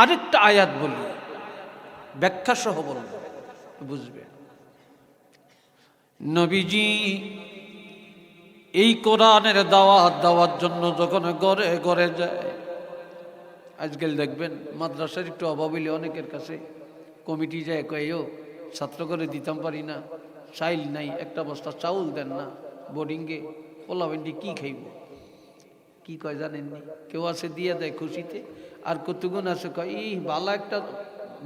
আরেকটা আয়াত বলি, ব্যাখ্যা সহ বলব, বুঝবে। নবীজি এই কোরআনের দাওয়াত দেওয়ার জন্য যখন ঘরে ঘরে যায়, আজকাল দেখবেন মাদ্রাসার একটু অভাব হইলে অনেকের কাছে কমিটি যায়, কয়েও ছাত্র করে দিতাম পারি না, চাইল নাই, একটা বস্তা চাউল দেন না, বোর্ডিংয়ে পোলাবেন্ডি কি খাইব, কি কয় জানেননি? কেউ আছে দিয়ে দেয় খুশিতে, আর কতগুণ আছে কয় এই ভালো একটা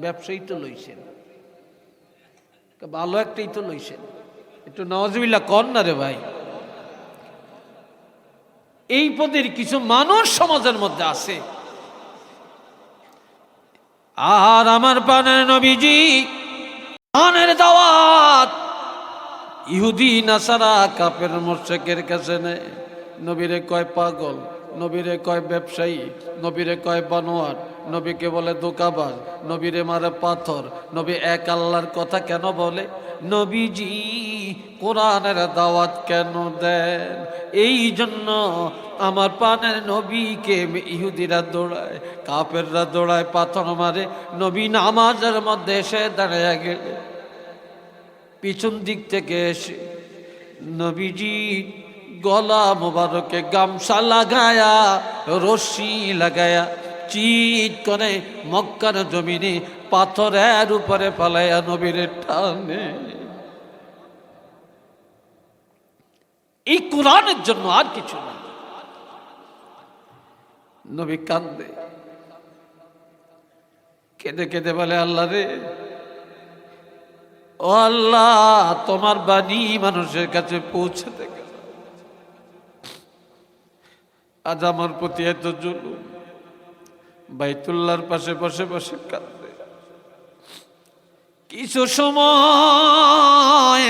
ব্যবসায়ী তো লইছেন, ভালো একটাই তো লইছেন, একটু নওয়াজবিল্লাহ কর না রে ভাই। এই পদের কিছু মানুষ সমাজের মধ্যে আছে। আর আমার প্রাণের নবীজি প্রাণের দাওয়াত ইহুদি নাসারা কাফের মুশরিকের কাছে নেয়। নবীরে কয় পাগল, নবীরে কয় ব্যবসায়ী, নবীরে কয় বানোয়ার, নবীকে বলে ধোঁকাবাজ, নবীরে মারে পাথর। নবী এক আল্লাহর কথা কেন বলে? নবীজি কোরআনের দাওয়াত কেন দেন? এই জন্য আমার প্রাণের নবীকে ইহুদিরা দৌড়ায়, কাফেররা দৌড়ায়, পাথর মারে। নবী নামাজের মধ্যে এসে দাঁড়িয়ে গেলে পিছন দিক থেকে এসে নবীজি গলা মোবারকে গামছা লাগায়া, রশি লাগায়া, চিৎ করে মক্কার জমিনে পাথরের উপরে ফালাইয়া নবীরে টানে। এই কোরআনের জন্য, আর কিছু না। নবী কান্দে, কেঁদে কেঁদে বলে আল্লাহ রে, ও আল্লাহ, তোমার বাণী মানুষের কাছে পৌঁছাতে গেল, আজ আমার প্রতি এত জুলুম। বাইতুল্লাহর পাশে বসে বসে কাঁদে। কিছু সময়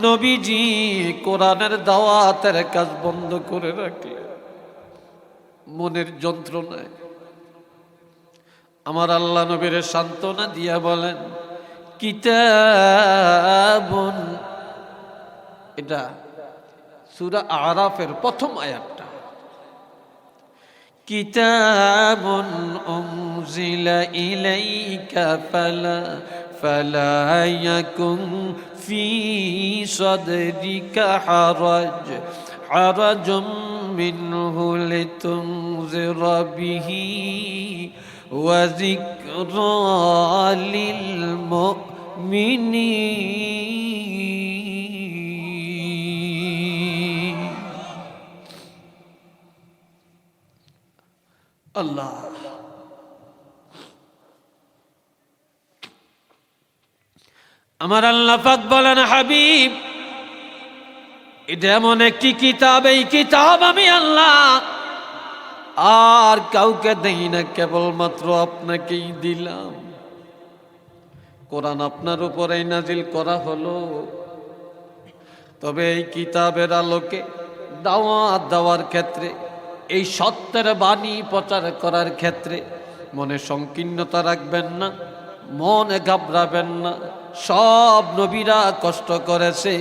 নবীজি কোরআনের দাওয়াতের কাজ বন্ধ করে রাখলে মনের যন্ত্রণায় আমার আল্লাহ নবীর সান্ত্বনা দিয়া বলেন, কিতাবুন, এটা সূরা আরাফের প্রথম আয়াতটা, কিতাবুন উনজিলা ইলাইকা ফালা ইয়াকুন ফি সাদরিকা হারাজুম মিনহু লিতুনজিরা বিহি ওয়া যিকরা লিল মুমিনিন। আল্লাহ, আমার আল্লাহ পাক বলেন, হাবিব, এটা এমন একটি কিতাব, এই কিতাব আমি আল্লাহ আর আর কাউকে দেই না, কেবলমাত্র আপনাকেই দিলাম। কোরআন আপনার উপরেই নাজিল করা হলো। তবে এই কিতাবের আলোকে দাওয়াত দেওয়ার ক্ষেত্রে, এই সত্যের বাণী প্রচার করার ক্ষেত্রে মনে সংকীর্ণতা রাখবেন না, মনে ঘাবড়াবেন না। সব নবীরা কষ্ট করেছে,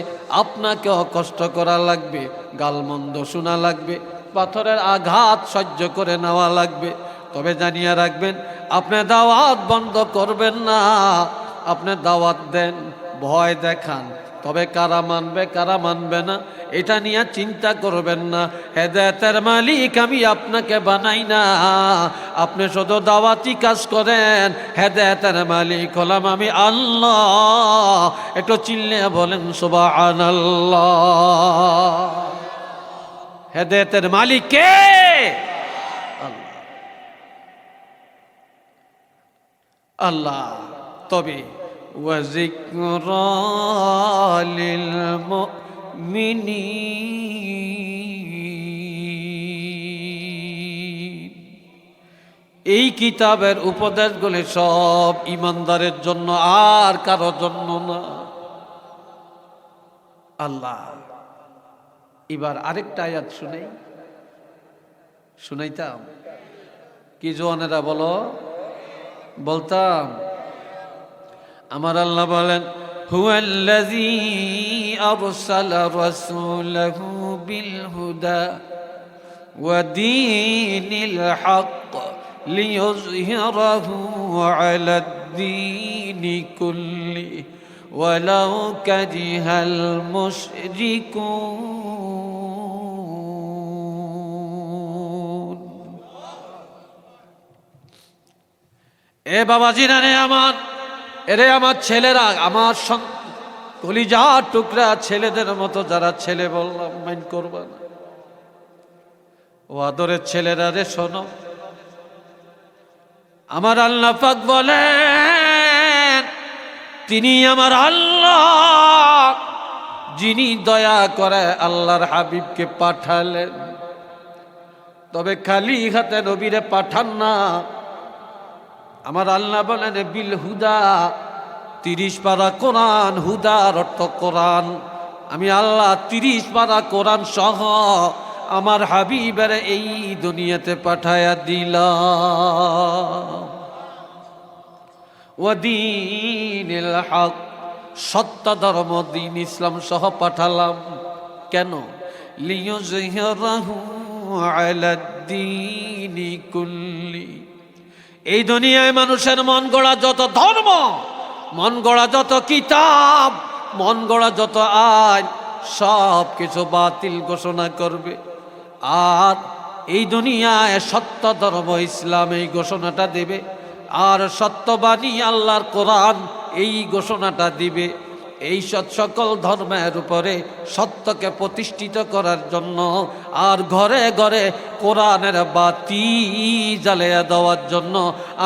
আপনাকেও কষ্ট করা লাগবে, গালমন্দ শোনা লাগবে, পাথরের আঘাত সহ্য করে নেওয়া লাগবে। তবে জানিয়ে রাখবেন, আপনি দাওয়াত বন্ধ করবেন না। আপনি দাওয়াত দেন, ভয় দেখান, তবে কারা মানবে কারা মানবে না এটা নিয়ে চিন্তা করবেন না। হেদায়েতের মালিক আমি আপনাকে বানাই না, আপনি শুধু দাওয়াতি কাজ করেন। হেদায়েতের মালিক হলাম আমি আল্লাহ। একটু চিল্লে বলেন সুবহানাল্লাহ। হেদায়েতের মালিক কে? আল্লাহ। তবে ওয়াজিকরা লিল মুমিনিন, এই কিতাবের উপদেশগুলি সব ইমানদারের জন্য, আর কারো জন্য না। আল্লাহ এবার আরেকটা আয়াত শুনাইতাম কি জওয়ানেরা বলো? বলতাম। আমার আল্লাহ বলেন, হুয়াল্লাযী আরসালা রাসূলাহু বিল হুদা ওয়া দীনিল হক লিইয়ুযহিরাহু আলাদ দীনি কুল্লি ওয়ালাউ কারিহাল মুশরিকুন। এ বাবাজিরা রে আমার, এরে আমার ছেলেরা, আমার কলিজার টুকরা ছেলেদের মতো যারা ছেলে বললাম, মাইন্ড করবা না। ও আদরের ছেলেরা রে শোনো, আমার আল্লাহ পাক বলেন, তিনি আমার আল্লাহ যিনি দয়া করে আল্লাহর হাবিবকে পাঠালেন। তবে খালি হাতে নবীরে পাঠান না। আমার আল্লাহ বলেন বিল হুদা, 30 পারা কোরআন, হুদার অর্থ কোরআন। আমি আল্লাহ 30 পারা কোরআন সহ আমার হাবিবের এই দুনিয়াতে পাঠায়া দিলাম। ওয়া দীনিল হক, সত্য ধর্ম দিন ইসলাম সহ পাঠালাম। কেন? লিইয়ুযহিরাহু আলাদ দীনি কুল্লি, এই দুনিয়ায় মানুষের মন গড়া যত ধর্ম, মন গড়া যত কিতাব, মন গড়া যত আইন, সব কিছু বাতিল ঘোষণা করবে। আর এই দুনিয়ায় সত্য ধর্ম ইসলাম এই ঘোষণাটা দেবে, আর সত্যবাণী আল্লাহর কোরআন এই ঘোষণাটা দিবে। এই সকল ধর্মের উপরে সত্যকে প্রতিষ্ঠিত করার জন্য আর ঘরে ঘরে কোরআনের বাতি জ্বালিয়ে দেওয়ার জন্য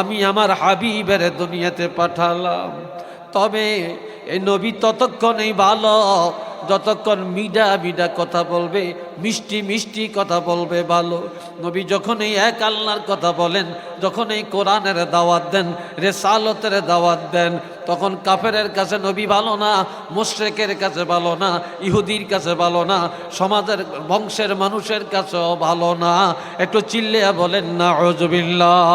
আমি আমার হাবিবের দুনিয়াতে পাঠালাম। তবে এই নবী ততক্ষণই ভালো যতক্ষণ মিডা মিডা কথা বলবে, মিষ্টি মিষ্টি কথা বলবে ভালো। নবী যখন এই এক আল্লাহর কথা বলেন, যখন এই কোরআনের দাওয়াত দেন, রেসালতের দাওয়াত দেন, তখন কাফেরের কাছে নবী ভালো না, মুশরিকের কাছে ভালো না, ইহুদির কাছে ভালো না, সমাজের বংশের মানুষের কাছেও ভালো না। একটু চিল্লিয়া বলেন নাউযুবিল্লাহ।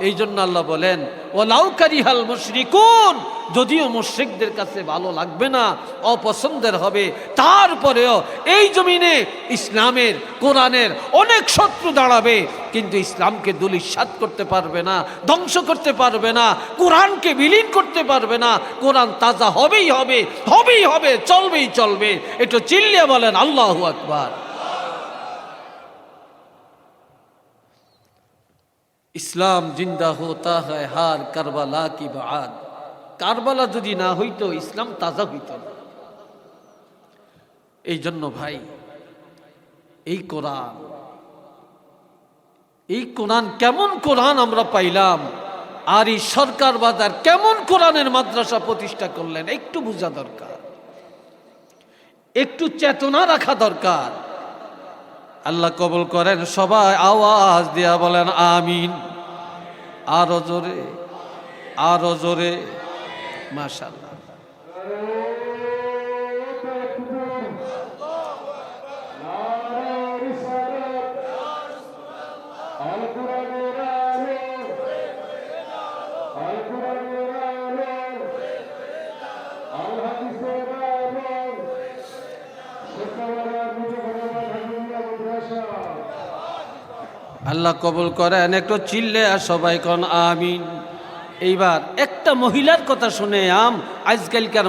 এই জন্য আল্লাহ বলেন ওয়ালাউ কারিহাল মুশরিকুন, যদিও মুশরিকদের কাছে ভালো লাগবে না, অপছন্দের হবে, তারপরেও এই জমিনে ইসলামের কোরআনের অনেক শত্রু দাঁড়াবে, কিন্তু ইসলামকে ধূলিসাৎ করতে পারবে না, ধ্বংস করতে পারবে না, কোরআনকে বিলীন করতে পারবে না। কোরআন তাজা হবেই হবে, হবেই হবে, চলবেই চলবে। একটু চিল্লিয়ে বলেন আল্লাহু আকবার। ইসলাম জিন্দা হোতা হ্যায় হার কারবালা কি বাদ। কারবালা যদি না হইতো ইসলাম তাজা হইত না। এই জন্য ভাই, এই কোরআন কেমন কোরআন আমরা পাইলাম, আর এই সরকার বাজার কেমন কোরআনের মাদ্রাসা প্রতিষ্ঠা করলেন, একটু বোঝা দরকার, একটু চেতনা রাখা দরকার। আল্লাহ কবুল করেন। সবাই আওয়াজ দিয়া বলেন আমিন। আরো জোরে, আরো জোরে। মাশাআল্লাহ। আল্লাহ কবুল করেন। একটু চিল্লে আর সবাই কোন আমিন। এইবার একটা মহিলার কথা শুনে আজকালকার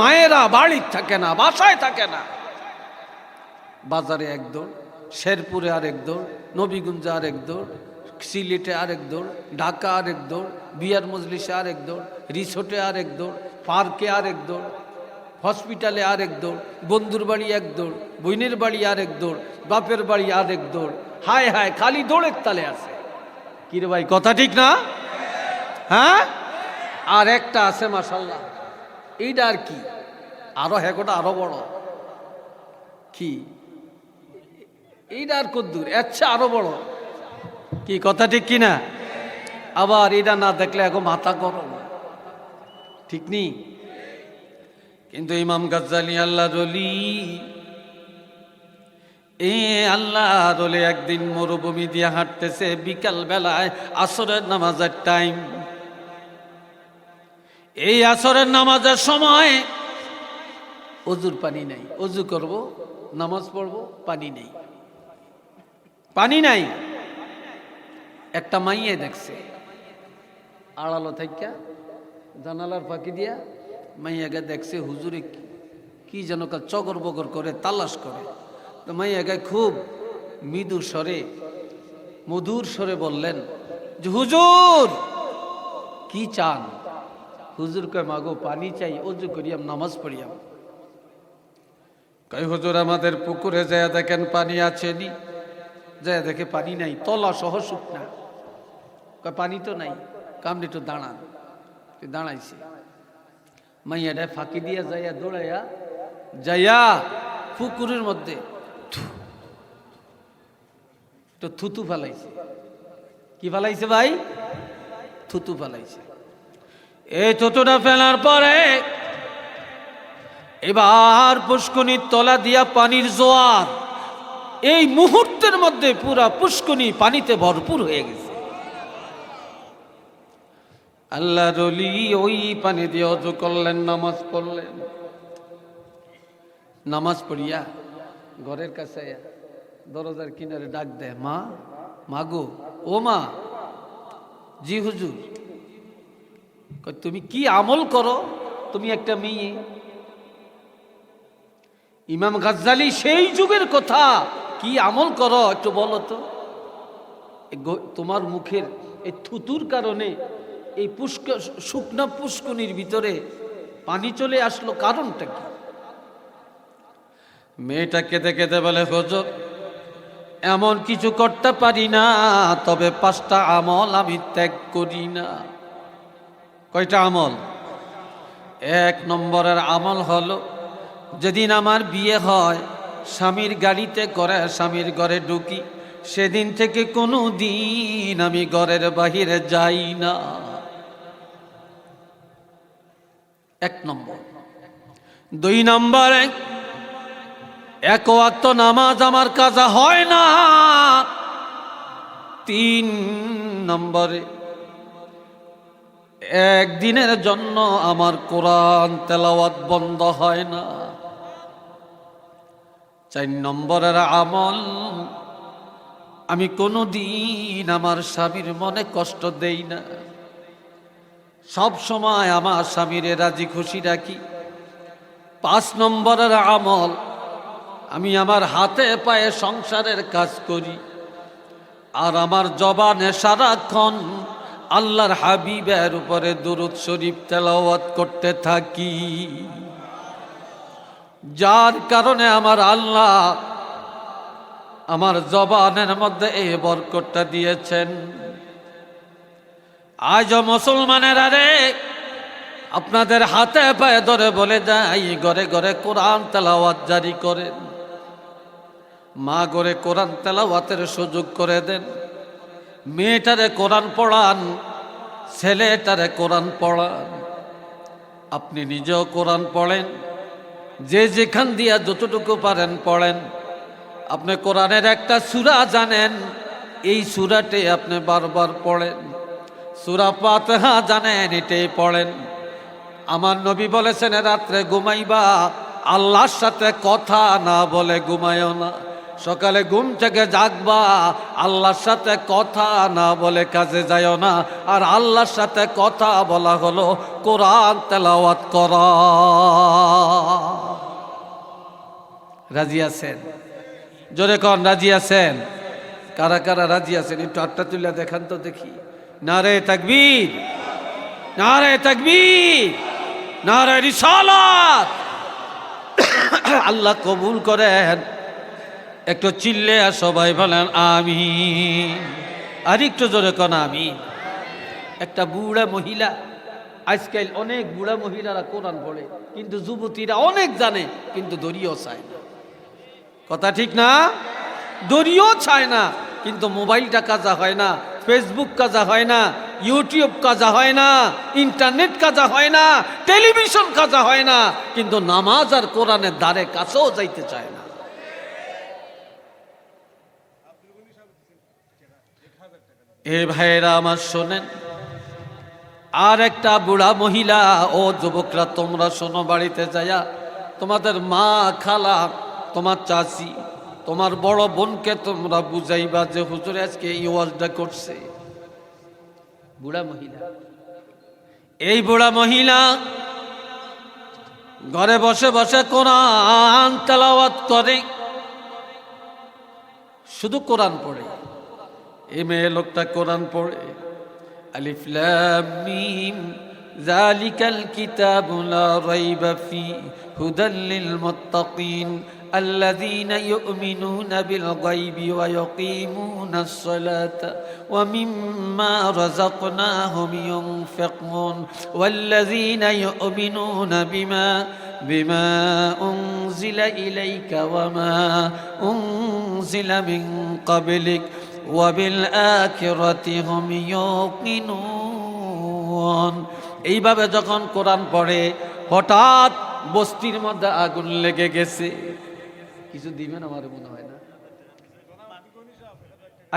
মায়েরা বাড়ি থাকে না, বাসায় থাকে না, বাজারে এক দৌড়, শেরপুরে আরেক দৌড়, নবীগঞ্জে আরেক দৌড়, সিলেটে আরেক দৌড়, ঢাকা আরেক দৌড়, বিয়ার মজলিসে আরেক দৌড়, রিসোর্টে আরেক দৌড়, পার্কে আরেক দৌড়, হসপিটালে আরেক দৌড়, বন্ধুর বাড়ি এক দৌড়, বইনের বাড়ি আরেক দৌড়, বাপের বাড়ি আরেক দৌড়। হায় হায়, খালি দৌড়ের তালে আছে। কি রে ভাই, কথা ঠিক না? হ্যাঁ। আর একটা আছে মাশাআল্লাহ, এইটা আর কি, আরো হ্যাঁ, আরো বড়। কি এইটা আর কদ্দুর, আচ্ছা আরো বড়। কি কথা ঠিক কিনা? আবার এটা না দেখলে এখন মাথা গরম, ঠিক নি? কিন্তু ইমাম গাজ্জালি আল্লাহর ওলি, আল্লাহ রলে একদিন মরুভূমি দিয়ে হাঁটতেছে, বিকাল বেলায় আসরের নামাজের টাইম। এই আসরের নামাজের সময় অজুর পানি নাই, অজু করব, নামাজ পড়ব, পানি নেই, পানি নাই। একটা মাইয়ে দেখছে আড়ালো থাইকা জানালার ফাঁকি দিয়া, মাইয়াকে দেখছে হুজুরে কি যেন চগর বগর করে তালাশ করে। তো মাইয়াকে খুব মৃদু স্বরে, মধুর স্বরে বললেন যে হুজুর কি চান? হুজুর কয় মাগো পানি চাই, অজু করিয়াম, নামাজ পড়িয়াম। কয় হুজুর আমাদের পুকুরে যায় দেখেন পানি আছে নি? যায় দেখে পানি নাই, তলা সহ শুকনা। কয় পানি তো নাই। কামড়ে একটু দাঁড়ান। দাঁড়াইছে, মাইয়াটা ফাঁকি দিয়া যাইয়া দৌড়াইয়া যাইয়া পুকুরের মধ্যে তো থুতু ফেলাইছে। কি ফেলাইছে ভাই? থুতু ফেলাইছে। এই থুতুটা ফেলার পরে এবার পুষ্কনির তলা দিয়া পানির জোয়ার, এই মুহূর্তের মধ্যে পুরা পুষ্কনি পানিতে ভরপুর হয়ে গেছে। আল্লাহ রলি ওই পানি দিয়ে অজু করলেন, নামাজ পড়লেন। নামাজ পড়িয়া ঘরের কাছে দরজার কিনারে ডাক দেয়, মা, মাগো, ও মা। জি হুজুর। তুমি কি আমল করো? তুমি একটা মেয়ে। ইমাম গাজ্জালি সেই যুগের কথা, কি আমল করো একটু বলো তো। তোমার মুখের এই থুতুর কারণে এই শুকনা পুষ্কনির ভিতরে পানি চলে আসলো, কারণটা কি? মেয়েটা কেঁদে কেঁদে বলে, হুজুর এমন কিছু করতে পারি না, তবে 5টা আমল আমি ত্যাগ করি না। কয়টা আমল? 1 নম্বরের আমল হলো, যেদিন আমার বিয়ে হয়, স্বামীর গাড়িতে করে স্বামীর ঘরে ঢুকি, সেদিন থেকে কোনো দিন আমি ঘরের বাহিরে যাই না। 1 নম্বর। 2 নম্বরে, 1 ওয়াক্ত নামাজ আমার কাজা হয় না। 3 নম্বরে, একদিনের জন্য আমার কোরআন তেলাওয়াত বন্ধ হয় না। 4 নম্বরের আমল, আমি কোনো দিন আমার স্বামীর মনে কষ্ট দেই না, সব সময় আমার স্বামীর রাজি খুশি রাখি। 5 নম্বরের আমল, আমি আমার হাতে পায়ে সংসারের কাজ করি, আর আমার জবানে সারাক্ষণ আল্লাহর হাবিবের উপরে দুরূদ শরীফ তেলাওয়াত করতে থাকি। যার কারণে আমার আল্লাহ আমার জবানের মধ্যে এই বরকতটা দিয়েছেন। আজ মুসলমানেরা রে, আপনাদের হাতে পায়ে ধরে বলে যাই, ঘরে ঘরে কোরআন তেলাওয়াত জারি করেন। মা গরে কোরআন তেলাওয়াতের সুযোগ করে দেন। মেয়েটারে কোরআন পড়ান, ছেলেটারে কোরআন পড়ান। আপনি নিজেও কোরআন পড়েন, যে যেখান দিয়া যতটুকু পারেন পড়েন। আপনি কোরআনের একটা সূরা জানেন, এই সূরাটি আপনি বারবার পড়েন। সূরা ফাতিহা জানেন, এটাই পড়েন। আমার নবী বলেছেন, রাত্রে ঘুমাইবা আল্লাহর সাথে কথা না বলে ঘুমায়ও না। সকালে ঘুম থেকে জাগবা আল্লাহর সাথে কথা না বলে কাজে যায়ও না। আর আল্লাহর সাথে কথা বলা হলো কোরআন তেলাওয়াত করা। রাজি আছেন? জোরে কোন রাজি আছেন? কারা কারা রাজি আছেন একটু হাতটা তুলে দেখান তো দেখি। নারে তাকবীর, নারে তাকবীর, নারে রিসালাত। আল্লাহ কবুল করেন। একটু চিল্লে আর সবাই বলেন আমিন। আর একটু জোরে কোন আমিন। একটা বুড়া মহিলা, আজকাল অনেক বুড়া মহিলারা কোরআন পড়ে, কিন্তু যুবতীরা অনেক জানে কিন্তু দড়িও চায় না। কথা ঠিক না? দড়িও চায় না, কিন্তু মোবাইলটা কাজা হয় না, ফেসবুক কাজা হয় না, ইউটিউব কাজা হয় না, ইন্টারনেট কাজা হয় না, টেলিভিশন কাজা হয় না, কিন্তু নামাজ আর কোরআনের দ্বারে কাছেও যাইতে চায় না। এ ভাইয়েরা আমার শোনেন, আর একটা বুড়া মহিলা, ও যুবকরা তোমরা শোনো, বাড়িতে যায়া তোমাদের মা, খালা, তোমার চাচি, তোমার বড় বোনকে তোমরা বুঝাইবা যে হুজুর আজকে এই ওয়াজটা করছে। বুড়া মহিলা, এই বুড়া মহিলা ঘরে বসে বসে কোরআন তেলাওয়াত করে, শুধু কোরআন পড়ে। এই মেয়ে লোকটা কোরআন পড়ে, আলিফ লাম মিম যালিকাল কিতাবু লা রাইবা ফি হুদাল লিল মুত্তাকিন আল্লাযীনা ইউমিনুনা বিল গায়বি ওয়া ইয়াকিমুনাস সালাতা ওয়া মিম্মা রাযাকনাহুম ইউনফিকুন ওয়াল্লাযীনা ইউমিনুনা বিমা উনজিলা ইলাইকা ওয়া মা উনজিলা মিন ক্বাবলিক وبالآخرة هم يوقنون। এইভাবে যখন কোরআন পড়ে, হঠাৎ বস্তির মধ্যে আগুন লেগে গেছে। কিছু দিবেন আমার মনে হয় না।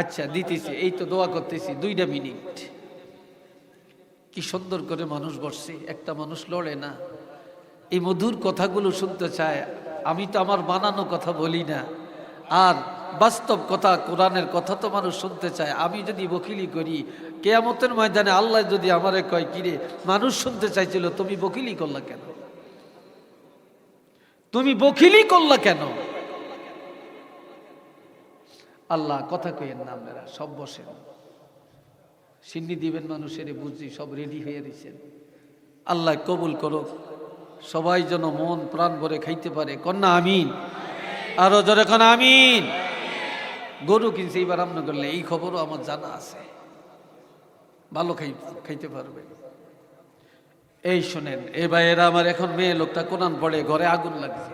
আচ্ছা দিতেছি, এই তো দোয়া করতেছি 2 মিনিট। কি সুন্দর করে মানুষ বসছে, একটা মানুষ লড়ে না। এই মধুর কথাগুলো শুনতে চায়। আমি তো আমার বানানো কথা বলি না, আর বাস্তব কথা, কোরআনের কথা তো মানুষ শুনতে চায়। আমি যদি বকিলি করি, কিয়ামতের ময়দানে আল্লাহ যদি আমারে কয়, কিরে মানুষ শুনতে চাইছিল, তুমি বকিলি করলা কেন? তুমি বকিলি করলা কেন? আল্লাহ কথা কইেন না, আপনারা সব বসেন, সিন্নি দিবেন মানুষের, বুঝি সব রেডি হয়ে রয়েছেন। আল্লাহ কবুল করো, সবাই যেন মন প্রাণ ভরে খাইতে পারে। কন্যা আমিন। আরো জোরে কোন আমিন। গরু কিনছে এইবার রান্না করলে, এই খবরও আমার জানা আছে, ভালো খাইতে পারবে। এই শোনেন, এ ভাইয়েরা আমার, এখন মেয়ে লোকটা কোরআন পড়ে, ঘরে আগুন লাগছে।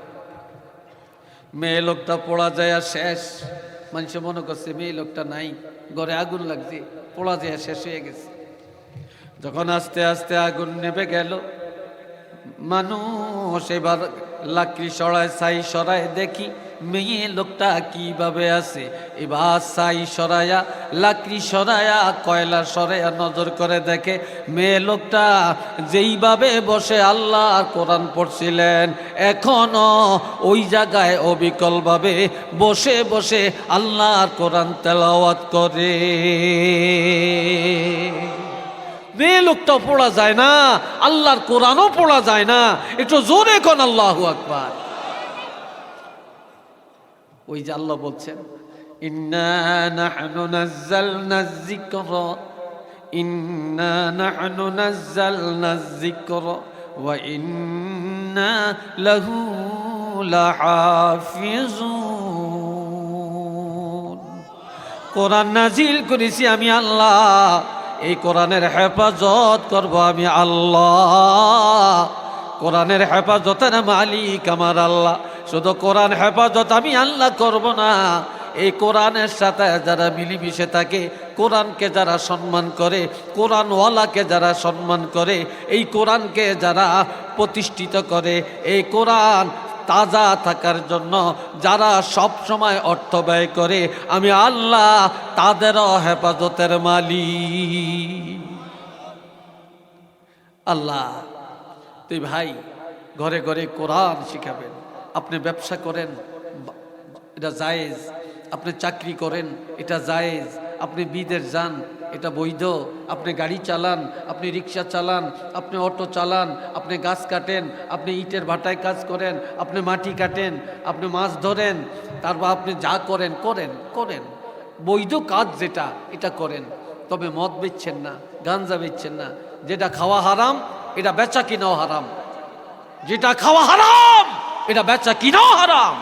মেয়ে লোকটা পড়া যায় আর শেষ। মানুষ মনে করছে মেয়ে লোকটা নাই, ঘরে আগুন লাগছে, পড়া যায় শেষ হয়ে গেছে। যখন আস্তে আস্তে আগুন নেবে গেল, মানুষ এবার লাকড়ি সরায়, ছাই সরায়, দেখি মেয়ে লোকটা কিভাবে আছে। এবার ছাই সরায়া, লাকড়ি সরায়া, কয়লা সরায়া নজর করে দেখে মেয়ে লোকটা যেইভাবে বসে আল্লাহ কোরআন পড়ছিলেন, এখনো ওই জায়গায় অবিকলভাবে বসে বসে আল্লাহর কোরআন তেলাওয়াত করে। মেয়ে লোকটাও পড়া যায় না, আল্লাহর কোরআনও পড়া যায় না। একটু জোরে কোন আল্লাহু আকবার। ওই যে আল্লাহ বলছেন, ইন্না নাহনু নাযালনা যিকরা, ইন্না নাহনু নাযালনা যিকরা ওয়া ইন্না লাহু লাহাফিজুন। কোরআন নাজিল করেছি আমি আল্লাহ, এই কোরআনের হেফাজত করব আমি আল্লাহ। কোরআনের হেফাজতের মালিক আমার আল্লাহ। শুধু কোরআন হেফাজত আমি আল্লাহ করব না, এই কোরআনের সাথে যারা মিলেমিশে থাকে, কোরআনকে যারা সম্মান করে, কোরআনওয়ালাকে যারা সম্মান করে, এই কোরআনকে যারা প্রতিষ্ঠিত করে, এই কোরআন তাজা থাকার জন্য যারা সব সময় অর্থ ব্যয় করে, আমি আল্লাহ তাদেরও হেফাজতের মালিক। আল্লাহ তুই ভাই ঘরে ঘরে কোরআন শিখাবেন। আপনি ব্যবসা করেন, এটা জায়েজ। আপনি চাকরি করেন, এটা জায়েজ। আপনি বিদেশ যান, এটা বৈধ। আপনি গাড়ি চালান, আপনি রিক্সা চালান, আপনি অটো চালান, আপনি গাছ কাটেন, আপনি ইটের ভাটায় কাজ করেন, আপনি মাটি কাটেন, আপনি মাছ ধরেন, তারপর আপনি যা করেন করেন করেন বৈধ কাজ যেটা, এটা করেন। তবে মদ বেচছেন না, গাঞ্জা বেচছেন না। যেটা খাওয়া হারাম, এটা বেচা কিনাও হারাম। যেটা খাওয়া হারাম, এটা বেচা কিনাও হারাম।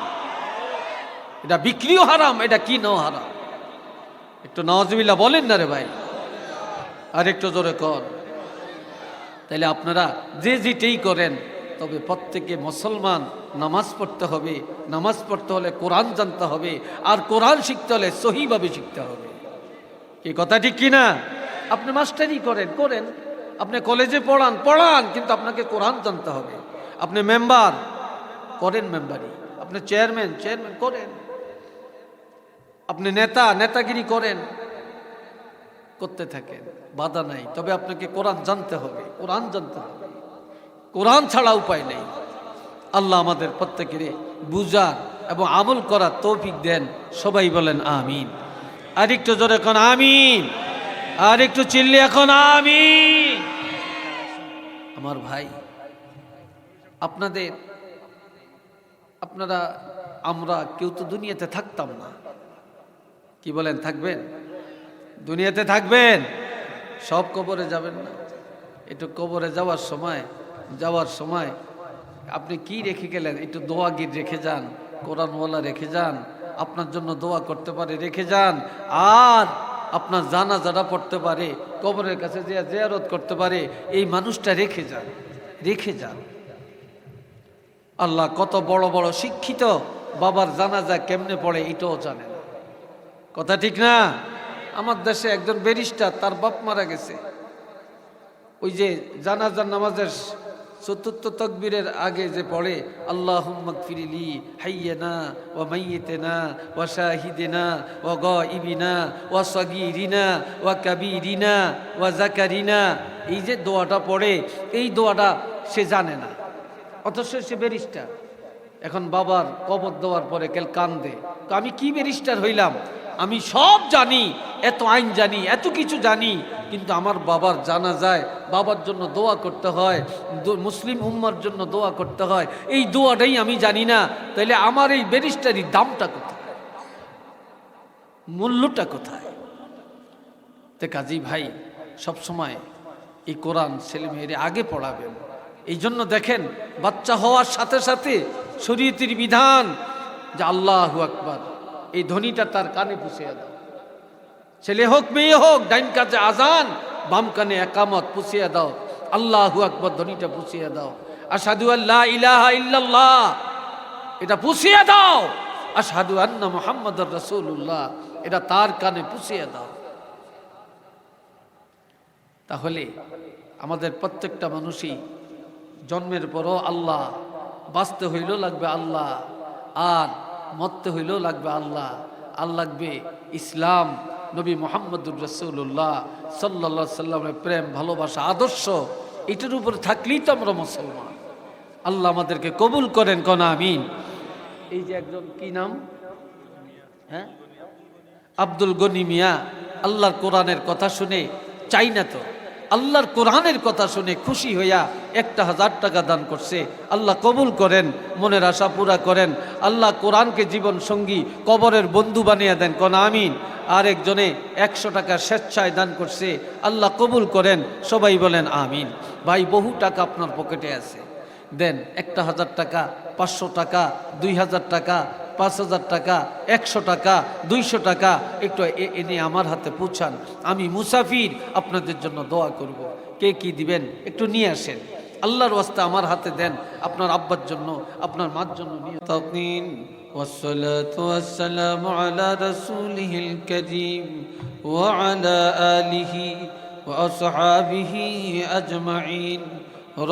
এটা বিক্রিও হারাম, এটা কিনাও হারাম। একটু নাউজুবিল্লাহ বলেন না রে ভাই, আর একটু জোরে কর। তাহলে আপনারা যে যেটাই করেন, তবে প্রত্যেকে মুসলমান নামাজ পড়তে হবে। নামাজ পড়তে হলে কোরআন জানতে হবে, আর কোরআন শিখতে হলে সহিভাবে শিখতে হবে। কি কথা ঠিক কিনা? আপনি মাস্টারি করেন করেন, আপনি কলেজে পড়ান পড়ান, কিন্তু আপনাকে কোরআন জানতে হবে। আপনি মেম্বার করেন মেম্বারি, আপনি চেয়ারম্যান চেয়ারম্যান করেন, আপনি নেতা নেতাগিরি করেন, করতে থাকেন, বাধা নাই। তবে আপনাকে কোরআন জানতে হবে, কোরআন জানতে হবে। কোরআন ছাড়া উপায় নেই। আল্লাহ আমাদের প্রত্যেকের বুঝার এবং আমল করার তৌফিক দেন। সবাই বলেন আমিন। আর একটু জোরে এখন আমিন, আর একটু চিল্লি এখন আমিন। আমার ভাই, আপনারা আমরা কেউ তো দুনিয়াতে থাকতাম না। কি বলেন, থাকবেন? দুনিয়াতে থাকবেন, সব কবরে যাবেন না। একটু কবরে যাওয়ার সময় আপনি কি রেখে গেলেন? একটু দোয়া গীত রেখে যান, কোরআনওয়ালা রেখে যান, আপনার জন্য দোয়া করতে পারে রেখে যান। আর আপনার জানাজাটা পড়তে পারে, কবরের কাছে যে জিয়ারত করতে পারে, এই মানুষটা রেখে যান। আল্লাহ কত বড় বড় শিক্ষিত বাবার জানাজা কেমনে পড়ে এটাও জানেন। কথা ঠিক না? আমার দেশে একজন ব্যারিস্টার, তার বাপ মারা গেছে। ওই যে জানাজার নামাজের চতুর্থ তাকবীরের আগে যে পড়ে, আল্লাহুম্মা গফিরলি হাইয়্যানা ওয়া মাইয়িতানা ওয়া শাহিদিনা ওয়া গায়িবিনা ওয়া সাগীরিনা ওয়া কাবীরিনা ওয়া যাকারিনা, এই যে দোয়াটা পড়ে, এই দোয়াটা সে জানে না, অথচ সে ব্যারিস্টার। এখন বাবার কবর দেওয়ার পরে কেল কান্দে, তো আমি কি ব্যারিস্টার হইলাম? আমি সব জানি, এত আইন জানি, এত কিছু জানি, কিন্তু আমার বাবার জানা যায়, বাবার জন্য দোয়া করতে হয়, মুসলিম উম্মার জন্য দোয়া করতে হয়, এই দোয়াটাই আমি জানি না। তাইলে আমার এই ব্যারিস্টারির দামটা কোথায়, মূল্যটা কোথায়? তে কাজী ভাই সবসময় এই কোরআন ছেলে মেয়েরে আগে পড়াবেন। এই জন্য দেখেন, বাচ্চা হওয়ার সাথে সাথে শরীয়তের বিধান যে আল্লাহু আকবার, এই ধ্বনিটা তার কানে পুষিয়ে দাও। ছেলে হোক মেয়ে হোক, ডাইন কাজে আজান, বাম কানে একামত পুষিয়ে দাও। আল্লাহু আকবার ধ্বনিটা পুষিয়ে দাও। আশহাদু আল্লা ইলাহা ইল্লাল্লাহ, এটা পুষিয়ে দাও। আশহাদু আন্না মুহাম্মাদুর রাসূলুল্লাহ, এটা তার কানে পুষিয়ে দাও। তাহলে আমাদের প্রত্যেকটা মানুষই জন্মের পরও আল্লাহ, বাঁচতে হইলেও লাগবে আল্লাহ, আর মরতে হইলেও লাগবে আল্লাহ। আর লাগবে ইসলাম, নবী মুহাম্মদুর রাসূলুল্লাহ সাল্লাল্লাহু আলাইহি সাল্লামের প্রেম, ভালোবাসা, আদর্শ, এটার উপরে থাকলেই তো আমরা মুসলমান। আল্লাহ আমাদেরকে কবুল করেন, কোন আমিন। এই যে একজন, কি নাম? হ্যাঁ, আব্দুল গনি মিয়া, আল্লাহর কোরআনের কথা শুনে, চাই না তো, আল্লাহর কোরআনের কথা শুনে খুশি হইয়া 1000 টাকা দান করছে। আল্লাহ কবুল করেন, মনের আশা পুরা করেন। আল্লাহ কোরআনকে জীবন সঙ্গী, কবরের বন্ধু বানিয়ে দেন, কোন আমিন। আর একজনে 100 টাকা স্বেচ্ছায় দান করছে। আল্লাহ কবুল করেন, সবাই বলেন আমিন। ভাই, বহু টাকা আপনার পকেটে আছে, দেন 1000 টাকা, 500 টাকা, 2000 টাকা, 5000 টাকা, 100 টাকা, 200 টাকা, একটু এনে আমার হাতে পৌঁছান। আমি মুসাফির, আপনাদের জন্য দোয়া করব। কে কি দিবেন একটু নিয়ে আসেন। আল্লাহর ওয়াস্তে আমার হাতে দেন, আপনার আব্বার জন্য, আপনার মার জন্য নিয়ে তাকিন। والصلاة والسلام على رسوله الكريم وعلى آله وأصحابه أجمعين.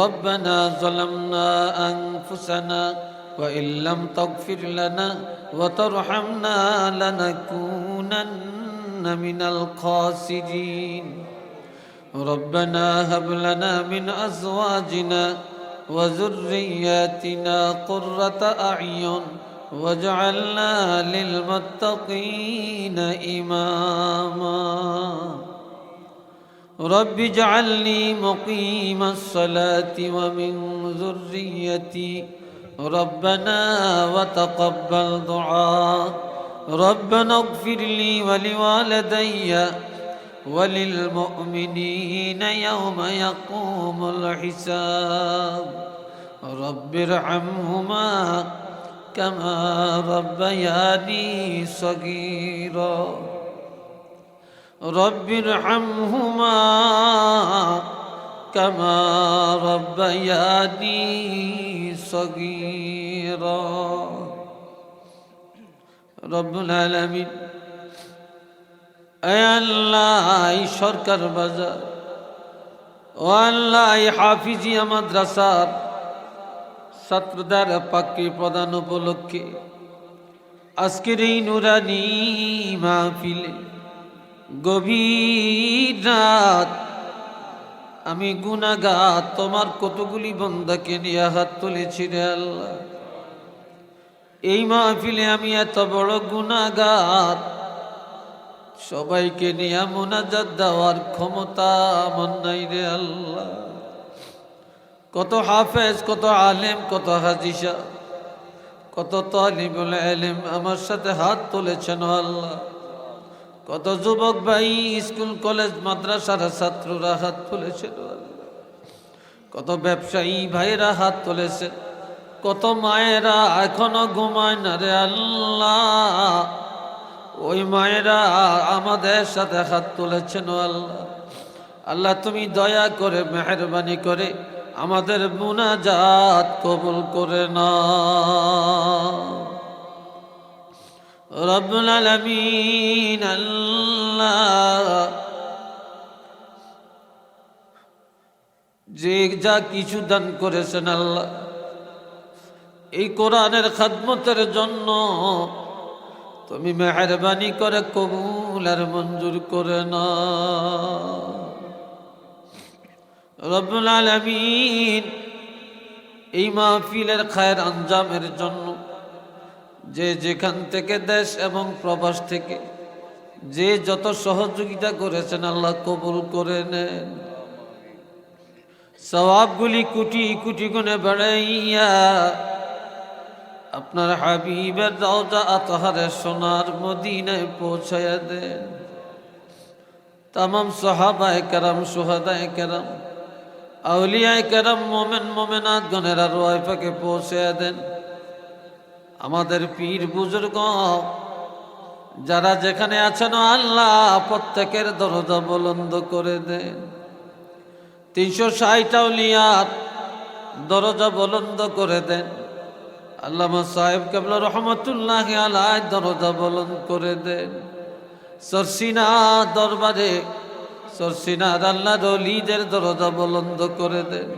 ربنا ظلمنا أنفسنا وإن لم تغفر لنا وترحمنا لنكونن من الخاسرين. ربنا هب لنا من أزواجنا وذرياتنا قرة أعين واجعلنا للمتقين إماما. رب اجعلني مقيم الصلاة ومن ذريتي ربنا وتقبل دعاء. ربنا اغفر لي ولوالدي وللمؤمنين يوم يقوم الحساب. رب ارحمهما كما ربياني صغيرا. رب ارحمهما كما ربياني صغيرا. رب العالمين اے اللہ ای সরকার বাজার ও আল্লাহ এই হাফিজিয়া মাদ্রাসার ছাত্রদের পাকি প্রদান উপলক্ষে আজকের এই নুরানি মাহফিলে গভীর রাত আমি গুনাহগার তোমার কতগুলি বান্দাকে নিয়ে হাত তুলেছি রে আল্লাহ। এই মাহফিলে আমি এত বড় গুনাহগার, সবাইকে নিয়ে মুনাজাত দেওয়ার ক্ষমতা আমার নাই রে আল্লাহ। কত হাফেজ, কত আলেম, কত হাজিসা, কত তালিবুল ইলম আমার সাথে হাত তুলেছেন আল্লাহ। কত যুবক ভাই, স্কুল কলেজ মাদ্রাসার ছাত্ররা হাত তুলেছেন আল্লাহ। কত ব্যবসায়ী ভাইরা হাত তুলেছেন। কত মায়েরা এখনো ঘুমায় না রে আল্লাহ, ওই মায়েরা আমাদের সাথে হাত তুলেছেন আল্লাহ। আল্লাহ তুমি দয়া করে মেহেরবানি করে আমাদের মুনাজাত কবুল করে নাও রব্বুল আলামিন। আল্লাহ যে যা কিছু দান করেছেন আল্লাহ এই কোরআনের খেদমতের জন্য তুমি মেহেরবানি করে কবুল আর মঞ্জুর করে নাও রব্বুল আলামিন। এই মাহফিলের খায়ের আঞ্জামের জন্য যে যেখান থেকে দেশ এবং প্রবাস থেকে যে যত সহযোগিতা করেছেন আল্লাহ কবুল করে নেন। সওয়াবগুলি কোটি কোটি গুণে বাড়াইয়া আপনার হাবিবের রওজা আতহারে সোনার মদিনায় পৌঁছায়া দেন। तमाम সাহাবায়ে কেরাম, শুহাদায়ে কেরাম, আউলিয়ায়ে কেরাম, মোমেন মোমেনাত গণের আরওয়াহ পাকে পৌঁছে দেন। আমাদের পীর বুজুর্গ যারা যেখানে আছেন আল্লাহ প্রত্যেকের দরজা বুলন্দ করে দেন। 360 আউলিয়ার দরজা বুলন্দ করে দেন। আল্লামা সাহেব কেবলা রহমতুল্লাহি আলাইহি দরজা বুলন্দ করে দেন। সরসিনা দরবারে সরসিনার আল্লাহর ওলিদের দরজা বুলন্দ করে দেন।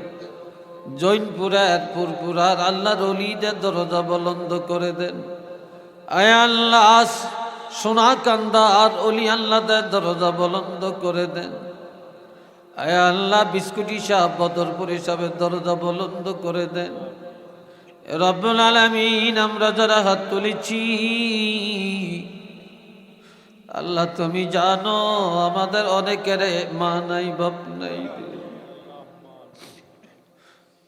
জৈনপুরের পুরপুরার আল্লাহর ওলিদের দরজা বুলন্দ করে দেন। আয় আল্লাহ সোনাকান্দার ওলি আল্লাহদের দরজা বুলন্দ করে দেন। আয় আল্লাহ বিস্কুটি সাহেব, বদরপুরি সাহেবের দরজা বুলন্দ করে দেন। রব্বুল আলামিন আমরা যারা হাত তুলেছি আল্লাহ তুমি জানো আমাদের অনেকের মা নাই, বাপ নাই।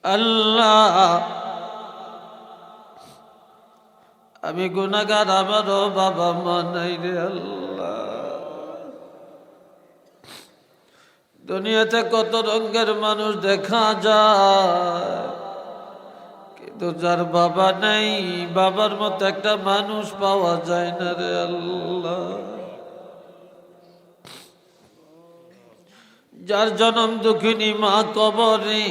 আল্লাহ আমি গুনাহগার, আমারও বাবা মা নাই রে আল্লাহ। দুনিয়াতে কত রঙের মানুষ দেখা যায়, কিন্তু যার বাবা নাই বাবার মতো একটা মানুষ পাওয়া যায় না রে আল্লাহ। যার জনম দুঃখিনী মা কবরে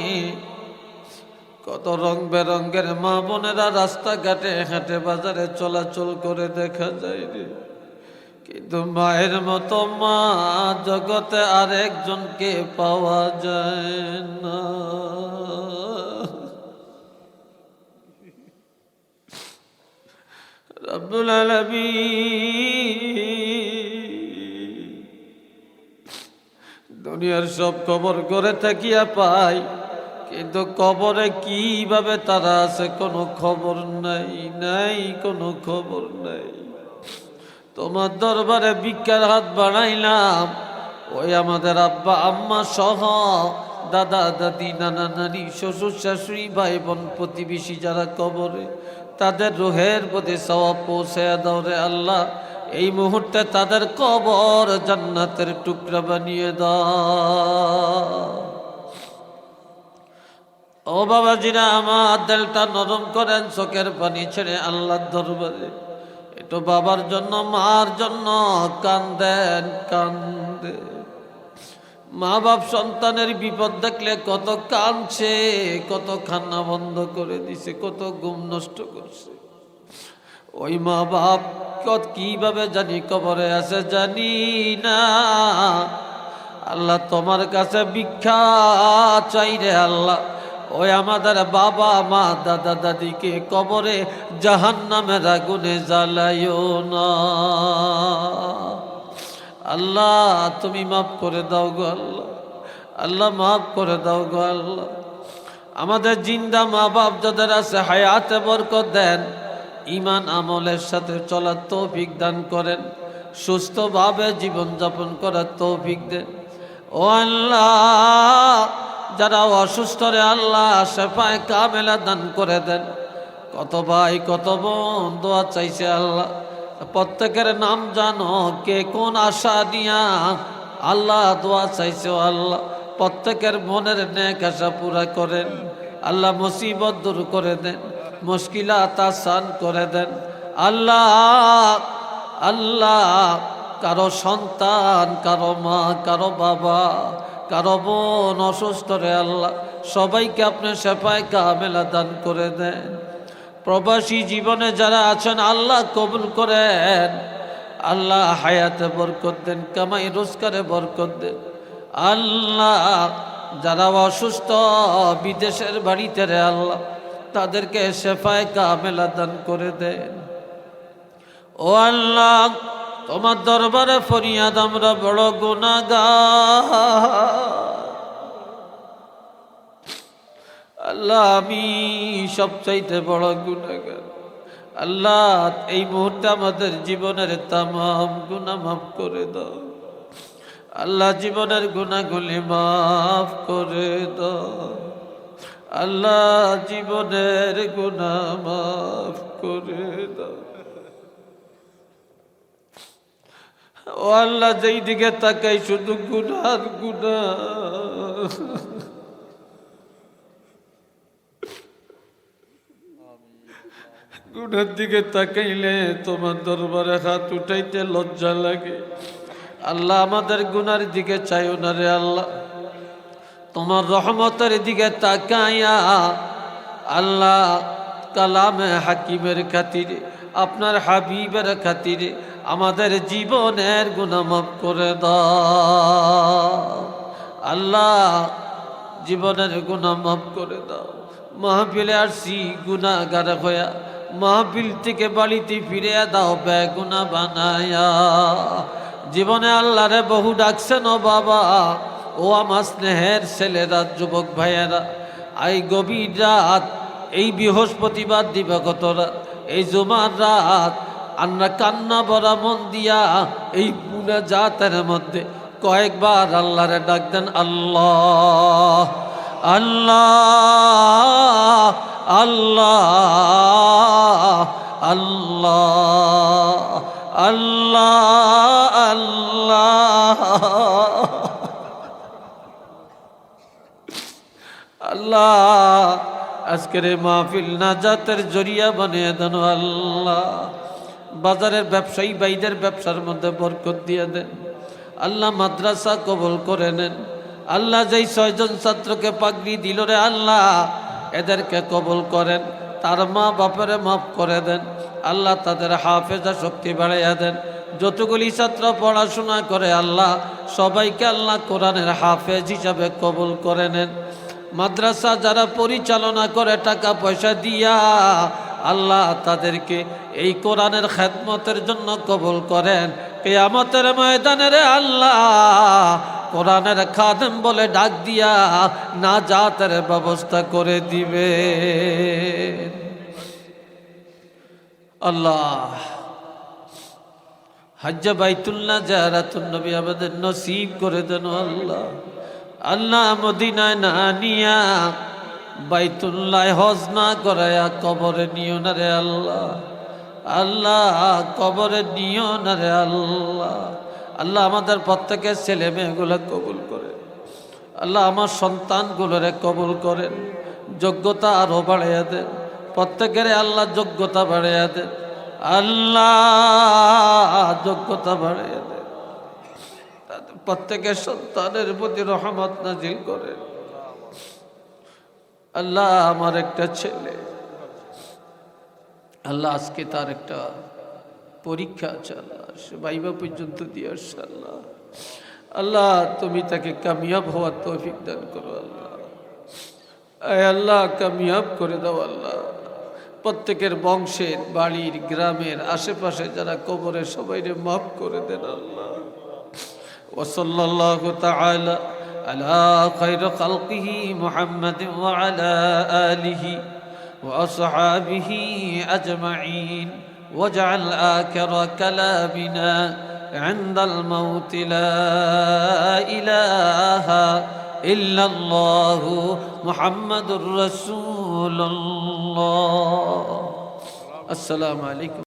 কত রং বেরঙ্গের মা বোনেরা রাস্তাঘাটে হেঁটে বাজারে চলাচল করে দেখা যায় রে, কিন্তু মায়ের মতো মা জগতে আরেকজনকে পাওয়া যায় না। রব্বুল আলামিন দুনিয়ার সব খবর করে থাকিয়া পাই, কিন্তু কবরে কিভাবে তারা আছে কোনো খবর নাই, নাই কোনো খবর নাই। তোমার দরবারে ভিক্ষার হাত বাড়াইলাম, ওই আমাদের আব্বা আম্মা সহ দাদা দাদি নানা নানি শ্বশুর শাশুড়ি ভাই বোন প্রতিবেশী যারা কবরে, তাদের রুহের প্রতি সওয়াব পৌঁছে দাও রে আল্লাহ। এই মুহূর্তে তাদের কবর জান্নাতের টুকরা বানিয়ে দাও। ও বাবাজিরা আমার দিলটা নরম করেন, চোখের পানি ছেড়ে আল্লাহর দরবারে একটু বাবার জন্য মার জন্য কান্দেন, কান্দে। মা বাপ সন্তানের বিপদ দেখলে কত কাঁদছে, কত খান্না বন্ধ করে দিছে, কত ঘুম নষ্ট করছে। ওই মা বাপ কিভাবে জানি কবরে আছে জানি না। আল্লাহ তোমার কাছে ভিক্ষা চাই রে আল্লাহ, ওই আমাদের বাবা মা দাদা দাদিকে কবরে জাহান্নামের আগুনে জ্বালাইও না। আল্লাহ তুমি মাফ করে দাও গো আল্লাহ, আল্লাহ মাফ করে দাও গো আল্লাহ। আমাদের জিন্দা মা বাপ যাদের আছে হায়াতে বরকত দেন, ঈমান আমলের সাথে চলার তৌফিক দান করেন, সুস্থভাবে জীবনযাপন করার তৌফিক দেন। ও আল্লাহ যারা অসুস্থ রে আল্লাহ শেফায়ে কামেলা দান করে দেন। কত ভাই কত বোন দোয়া চাইছে আল্লাহ, প্রত্যেকের নাম জানো, কে কোন আশা দিয়া আল্লাহ দোয়া চাইছে। আল্লাহ প্রত্যেকের মনের নেক আশা পুরা করেন আল্লাহ, মুসিবত দূর করে দেন, মুশকিলাত আসান করে দেন আল্লাহ। আল্লাহ কারো সন্তান, কারো মা, কারো বাবা, কারো বোন অসুস্থ রে আল্লাহ, সবাইকে আপনি শেফায়ে কামেলা দান করে দেন। প্রবাসী জীবনে যারা আছেন আল্লাহ কবুল করেন, আল্লাহ হায়াতে বরকত দেন, কামাই রোজগারে বরকত দেন আল্লাহ। যারা অসুস্থ বিদেশের বাড়িতে রে আল্লাহ, তাদেরকে শেফায়ে কামেলা দান করে দেন। ও আল্লাহ তোমার দরবারে ফরিয়াদ, আমরা বড় গুনাহগার আল্লাহ, আমি সবচাইতে বড় গুনাহগার আল্লাহ। এই মুহূর্তে আমাদের জীবনের তামাম গুনাহ মাফ করে দাও আল্লাহ, জীবনের গুনাহগুলি মাফ করে দাও আল্লাহ, জীবনের গুনাহ মাফ করে দাও। ও আল্লাহ যেই দিকে তাকাই শুধু গুনাহ গুনাহ, গুনার দিকে তাকাইলে তোমার দরবারে হাত উঠাইতে লজ্জা লাগে আল্লাহ। আমাদের গুনার দিকে চাইও না রে আল্লাহ, তোমার রহমতের দিকে তাকাইয়া আল্লাহ কালামে হাকিমের খাতিরে, আপনার হাবিবের খাতিরে আমাদের জীবনের গুনাহ মাফ করে দাও আল্লাহ, জীবনের গুনাহ মাফ করে দাও। মাহফিলে আসছি গুনাহগার হইয়া, মাহফিল থেকে বাড়িতে ফিরে দাও বেগুনা বানায়া। জীবনে আল্লাহরে বহু ডাকছেন ও বাবা, ও আমার স্নেহের ছেলেরা, যুবক ভাইয়েরা, এই গভীর রাত, এই বৃহস্পতিবার দিবাগত রাত, এই জুমার রাত, আমরা কান্না ভরা মন দিয়া এই মুনাজাতের মধ্যে কয়েকবার আল্লাহরে ডাক দেন। আল্লাহ আল্লাহ আল্লাহ আল্লাহ আল্লাহ আল্লাহ আল্লাহ। আজকের এই মাহফিল নাজাতের জরিয়া বানিয়ে দেন আল্লাহ। বাজারের ব্যবসায়ী ভাইদের ব্যবসার মধ্যে বরকত দিয়ে দেন আল্লাহ। মাদ্রাসা কবুল করে নেন আল্লাহ। যেই 6 জন ছাত্রকে পাগড়ি দিল রে আল্লাহ, এদেরকে কবুল করেন, তার মা বাপের মাফ করে দেন আল্লাহ, তাদের হাফেজা শক্তি বাড়াইয়া দেন। যতগুলি ছাত্র পড়াশোনা করে আল্লাহ সবাইকে আল্লাহ কোরআনের হাফেজ হিসাবে কবুল করে নেন। মাদ্রাসা যারা পরিচালনা করে টাকা পয়সা দিয়া আল্লাহ তাদেরকে এই কোরআনের খেদমতের জন্য কবুল করেন। কিয়ামতের ময়দানে রে আল্লাহ কোরআনের খাদেম বলে ডাক দিয়া নাজাতের ব্যবস্থা করে দিবে আল্লাহ। হজ্জে বাইতুল্লাহ জিয়ারাতুন নবী আমাদের নসিব করে দেন আল্লাহ। আল্লাহ মদিনায় না নিয়া বাইতুল্লাহ হজ না করায়া কবরে নিও না রে আল্লাহ। আল্লাহ কবরে নিও না রে আল্লাহ। আল্লাহ আমাদের প্রত্যেকের ছেলে মেয়েগুলো কবুল করে আল্লাহ, আমার সন্তানগুলোরে কবুল করেন, যোগ্যতা আরো বাড়াইয়া দেন প্রত্যেকের আল্লাহ, যোগ্যতা বাড়াইয়া দেন আল্লাহ, যোগ্যতা বাড়াইয়া দেন। প্রত্যেকের সন্তানের প্রতি রহমত নাজিল করেন আল্লাহ। আমার একটা ছেলে আল্লাহ আজকে তার একটা পরীক্ষা আছে আল্লাহ, সে ভাইবা পর্যন্ত দিয়ে আসছে আল্লাহ। আল্লাহ তুমি তাকে কামিয়াব হওয়ার তৌফিক দান করো আল্লাহ। আল্লাহ কামিয়াব করে দাও আল্লাহ। প্রত্যেকের বংশের, বাড়ির, গ্রামের, আশেপাশে যারা কবরে সবাইরে মাফ করে দেন আল্লাহ। ওয়াসাল্লাল্লাহু তাআলা আলা খায়রি খালকিহি মুহাম্মাদিন ওয়া আলা আলিহি ওয়া আসহাবিহি আজমাইন। واجعل آخر كلامنا عند الموت لا إله إلا الله محمد رسول الله. السلام عليكم.